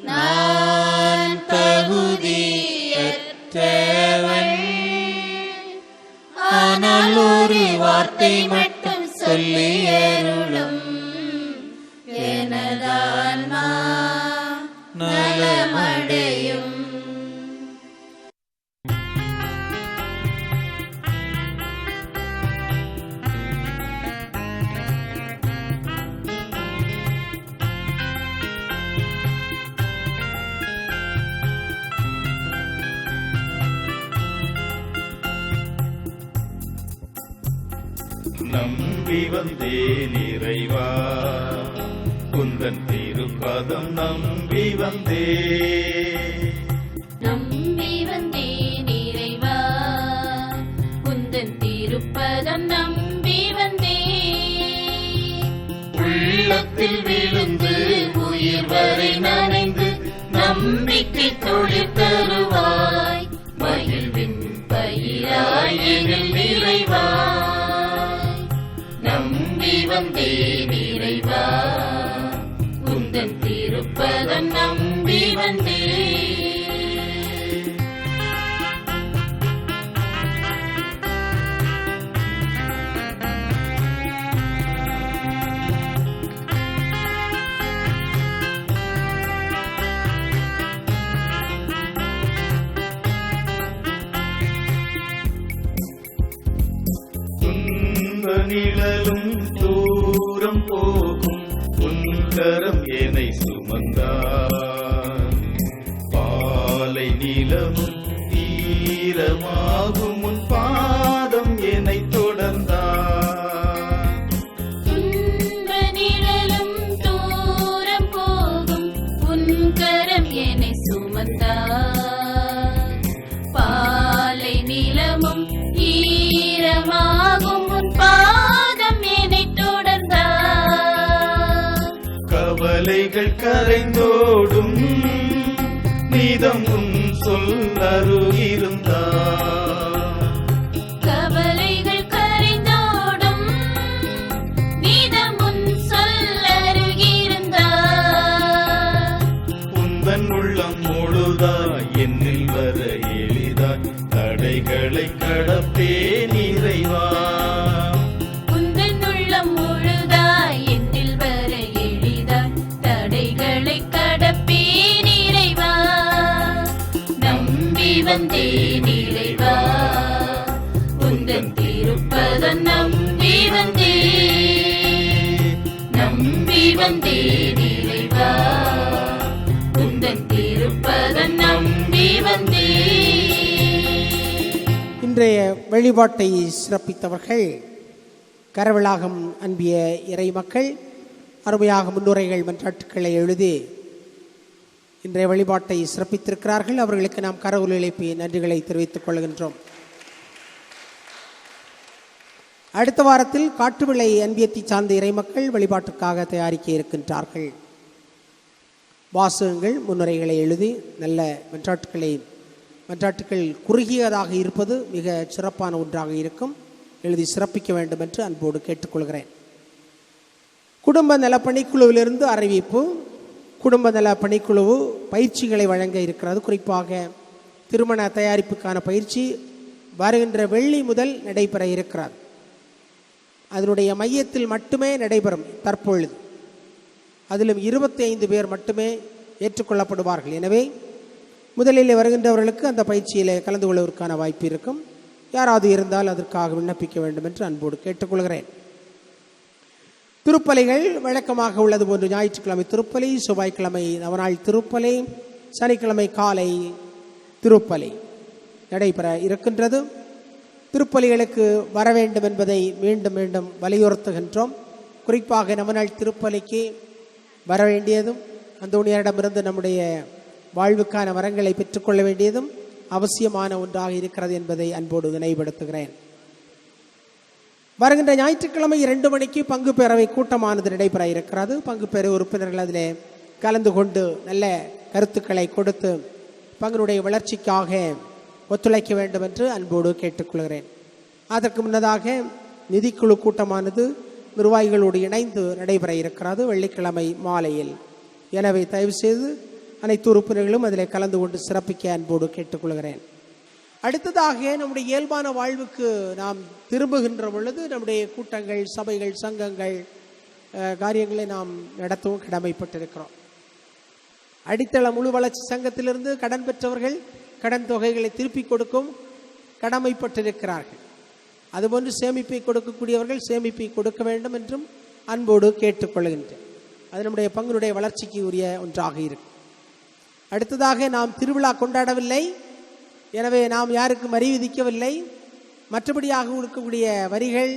நான் தகுதியற்றவன். ஆனால் ஒரு வார்த்தை மட்டும் சொல்லியருளும், எனதான்மா நலமடையும். நம்பி வந்தேன் இறைவா குந்தன் திருப்பதம் நம்பி வந்தேன். நம்பி வந்தேன் இறைவா குந்தன் திருப்பதம் நம்பி வந்தேன். உள்ளத்தில் விழுந்து உயிர் வரை நனைந்து நம்பிக்கை தொழில் தருவாய். மகிழ்வின் பயிராய் எனில் நிறைவாய். நம்பி வந்தேன் இறைவா குந்தன் திருப்பதம் நம்பி வந்தேன். நிழலும் தூரம் போகும் உன்கரம் என்னை சுமந்தார். பாலை நிலமும் ஈரமாகும் உன் பாதம் என்னை தொடர்ந்தார். துன்ப நிழலும் தூரம் போகும் உன்கரம் என்னை சுமந்தார். பாலை நிலமும் ஈரமாகும் பாதம் என்னை தொடர்ந்தார். கவலைகள் கரைந்தோடும் நீதம் உன் சொல்லருகிருந்தார். கவலைகள் கரைந்தோடும் நீதம் உன் சொல்லருகிருந்தார். உந்தன் உள்ளம் முழுதாய் என்னில் வர எளிதாய் தடைகளை கடப்பேன் இறைவா. உந்தன் உள்ளம் முழுதாய் என்னில் வர எளிதாய் தடைகளை கடப்பேன் இறைவா. நம்பி வந்தேன் இறைவா உந்தன் திருப்பதம் நம்பி வந்தேன். நம்பி வந்தேன் இறைவா உந்தன் திருப்பதம் நம்பி வந்தேன். இன்றைய வழிபாட்டை சிறப்பித்தவர்கள் கரவிளாகம் அன்பிய இறை மக்கள் அருமையாக முன்னுரைகள் மன்றாட்டுக்களை எழுதி இன்றைய வழிபாட்டை சிறப்பித்திருக்கிறார்கள். அவர்களுக்கு நாம் கரவொலி எழுப்பி நன்றிகளை தெரிவித்துக் கொள்கின்றோம். அடுத்த வாரத்தில் காட்டுவிளை அன்பியத்தை சார்ந்த இறை மக்கள் வழிபாட்டுக்காக தயாரிக்க இருக்கின்றார்கள். வாசகங்கள் முன்னுரைகளை எழுதி நல்ல மன்றாட்டுக்கள் குறுகியதாக இருப்பது மிக சிறப்பான ஒன்றாக இருக்கும். எழுதி சிறப்பிக்க வேண்டும் என்று அன்போடு கேட்டுக்கொள்கிறேன். குடும்ப நல பணிக்குழுவிலிருந்து அறிவிப்பு. குடும்ப நல பணிக்குழு பயிற்சிகளை வழங்க இருக்கிறது. குறிப்பாக திருமண தயாரிப்புக்கான பயிற்சி வருகின்ற வெள்ளி முதல் நடைபெற இருக்கிறது. அதனுடைய மையத்தில் மட்டுமே நடைபெறும் தற்பொழுது. அதிலும் 25 பேர் மட்டுமே ஏற்றுக்கொள்ளப்படுவார்கள். எனவே முதலில் வருகின்றவர்களுக்கு அந்த பயிற்சியில் கலந்து கொள்வதற்கான வாய்ப்பு இருக்கும். யாராவது இருந்தால் அதற்காக விண்ணப்பிக்க வேண்டும் என்று அன்போடு கேட்டுக்கொள்கிறேன். திருப்பலிகள் வழக்கமாக உள்ளது போன்று ஞாயிற்றுக்கிழமை திருப்பலி, செவ்வாய்க்கிழமை நவநாள் திருப்பலி, சனிக்கிழமை காலை திருப்பலி நடைபெற இருக்கின்றது. திருப்பலிகளுக்கு வர வேண்டும் என்பதை மீண்டும் மீண்டும் வலியுறுத்துகின்றோம். குறிப்பாக நவநாள் திருப்பலிக்கு வர வேண்டியதும் அந்தோணியரிடமிருந்து நம்முடைய வாழ்வுக்கான வரங்களை பெற்றுக்கொள்ள வேண்டியதும் அவசியமான ஒன்றாக இருக்கிறது என்பதை அன்போடு நினைவுபடுத்துகிறேன். வருகின்ற ஞாயிற்றுக்கிழமை 2 மணிக்கு பங்கு பேரவை கூட்டமானது நடைபெற இருக்கிறது. பங்கு பேரவை உறுப்பினர்கள் அதிலே கலந்து கொண்டு நல்ல கருத்துக்களை கொடுத்து பங்கினுடைய வளர்ச்சிக்காக ஒத்துழைக்க வேண்டும் என்று அன்போடு கேட்டுக்கொள்கிறேன். அதற்கு முன்னதாக நிதிக்குழு கூட்டமானது நிர்வாகிகளோடு இணைந்து நடைபெற இருக்கிறது வெள்ளிக்கிழமை மாலையில். எனவே தயவு செய்து அனைத்து உறுப்பினர்களும் அதில் கலந்து கொண்டு சிறப்பிக்க அன்போடு கேட்டுக்கொள்கிறேன். அடுத்ததாக நம்முடைய இயல்பான வாழ்வுக்கு நாம் திரும்புகின்ற பொழுது நம்முடைய கூட்டங்கள், சபைகள், சங்கங்கள் காரியங்களை நாம் நடத்தவும் கடமைப்பட்டிருக்கிறோம். அடித்தள முழு வளர்ச்சி சங்கத்திலிருந்து கடன் பெற்றவர்கள் கடன் தொகைகளை திருப்பி கொடுக்கும் கடமைப்பட்டிருக்கிறார்கள். அதுபோன்று சேமிப்பை கொடுக்கக்கூடியவர்கள் சேமிப்பை கொடுக்க வேண்டும் என்றும் அன்போடு கேட்டுக்கொள்கின்றேன். அது நம்முடைய பங்கினுடைய வளர்ச்சிக்கு உரிய ஒன்றாக இருக்கும். அடுத்ததாக நாம் திருவிழா கொண்டாடவில்லை, எனவே நாம் யாருக்கும் வரி விதிக்கவில்லை. மற்றபடியாக இருக்கக்கூடிய வரிகள்,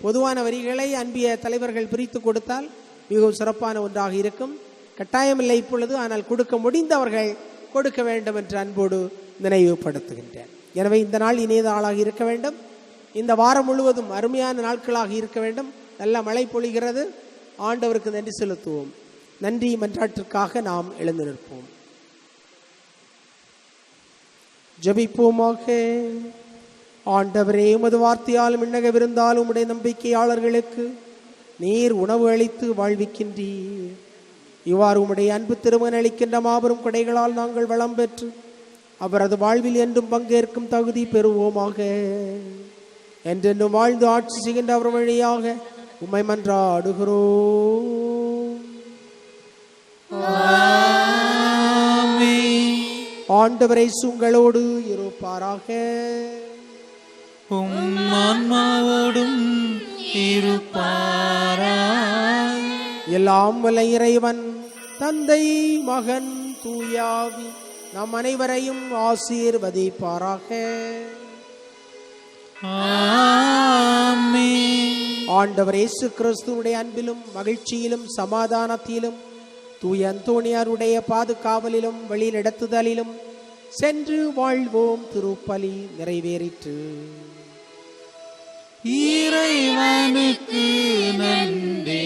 பொதுவான வரிகளை அன்பிய தலைவர்கள் பிரித்து கொடுத்தால் மிகவும் சிறப்பான ஒன்றாக இருக்கும். கட்டாயமில்லை இப்பொழுது, ஆனால் கொடுக்க முடிந்தவர்கள் கொடுக்க வேண்டும் என்று அன்போடு நினைவுபடுத்துகின்றேன். எனவே இந்த நாள் இனிய நாளாக இருக்க வேண்டும். இந்த வாரம் முழுவதும் அருமையான நாட்களாக இருக்க வேண்டும். நல்ல மழை பொழிகிறது. ஆண்டவருக்கு நன்றி செலுத்துவோம். நன்றி மன்றாட்டிற்காக நாம் எழுந்து நிற்போம். ஜெபிப்போமாக. ஆண்டவரே, உமது வார்த்தையாலும் விண்ணக விருந்தாலும் உம்முடைய நம்பிக்கையாளர்களுக்கு நீர் உணவு அளித்து வாழ்விக்கின்றீர். இவ்வாறு உம்முடைய அன்பு திருமகன் அளிக்கின்ற மாபெரும் கொடைகளால் நாங்கள் வளம் பெற்று அவரது வாழ்வில் என்றும் பங்கேற்கும் தகுதி பெறுவோமாக. என்றென்றும் வாழ்ந்து ஆட்சி செய்கின்ற அவர் வழியாக உம்மை மன்றாடுகிறோம். ஆண்டவரை உங்களோடு இருப்பாராக. ஆன்மாவோடும் இருப்பாராக. எல்லாம் வல்ல இறைவன் தந்தை, மகன், தூயாவி நம் அனைவரையும் ஆசீர்வதிப்பாராக. ஆண்டவர் இயேசு கிறிஸ்துவுடைய அன்பிலும் மகிழ்ச்சியிலும் சமாதானத்திலும் தூய அந்தோணியாருடைய பாதுகாவலிலும் வழிநடத்துதலிலும் சென்று வாழ்வோம். திருப்பலி நிறைவேறிற்று. இறைவனுக்கு நன்றி.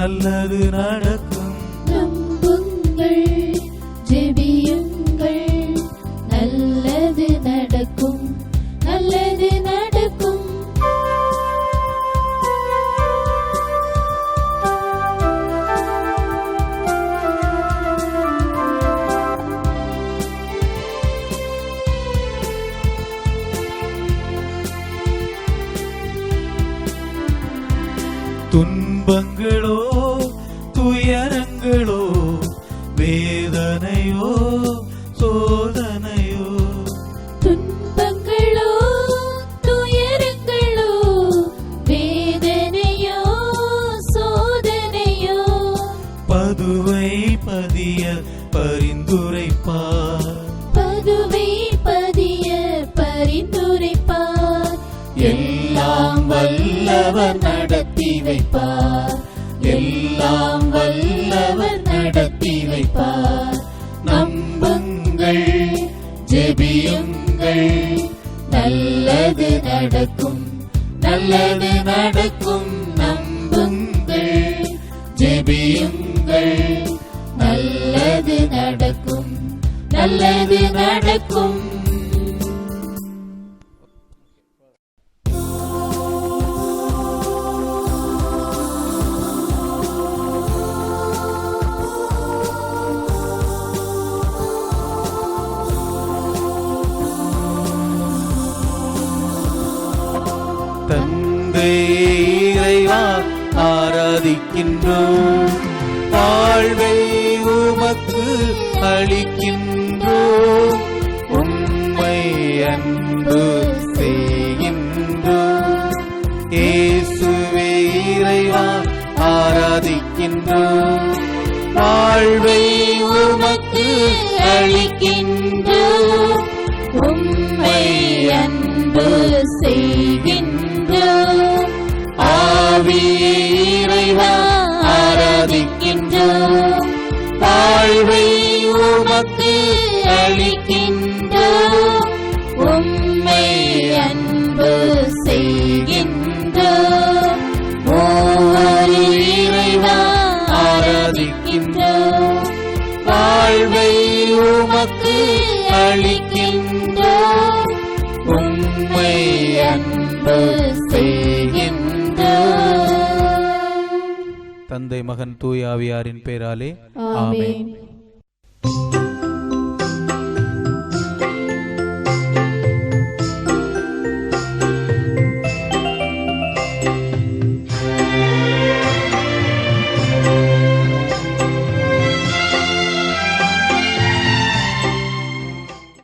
நல்லது நடக்கும். நம்புங்கள், ஜெபியுங்கள், நல்லது நடக்கும், நல்லது நடக்கும். துன்பங்களோ துயரங்களோ வேதனையோ சோதனையோ, துன்பங்களோ துயரங்களோ வேதனையோ சோதனையோ, பதுவை பதிய பரிந்துரைப்பார், பதுவை பதிய பரிந்துரைப்பார். எல்லாம் வல்லவர் நடத்தி வைப்பார், எல்லாம் வல்லவர் நடத்தி வைப்பார். நம்புங்கள், ஜெபியுங்கள், நல்லது நடக்கும், நல்லது நடக்கும். நம்புங்கள், ஜெபியுங்கள், நல்லது நடக்கும், நல்லது நடக்கும். இறைவா ஆராதிக்கின்றோம், வாழ்வை உமக்கு அளிக்கின்றோம், உம்மை அன்பு செய்கின்றோம். இயேசுவே இறைவா ஆராதிக்கின்றோம், வாழ்வை உமக்கு அளிக்கின்றோம். உம்மை அன்பு செய்கின்றோம். ஆவியே இறைவா ஆராதிக்கின்றோம். வாழ்வை உமக்கு அளிக்கின்றோம். உம்மை அன்பு செய்கின்றோம். ஒவ்வொரு இறைவா ஆராதிக்கின்றோம். வாழ்வை உமக்கு அளிக்கின்றோம். உம்மை அன்பு செய்கின்றோம். தந்தை மகன் தூய ஆவியாரின் பெயராலே ஆமென். ஆமென்.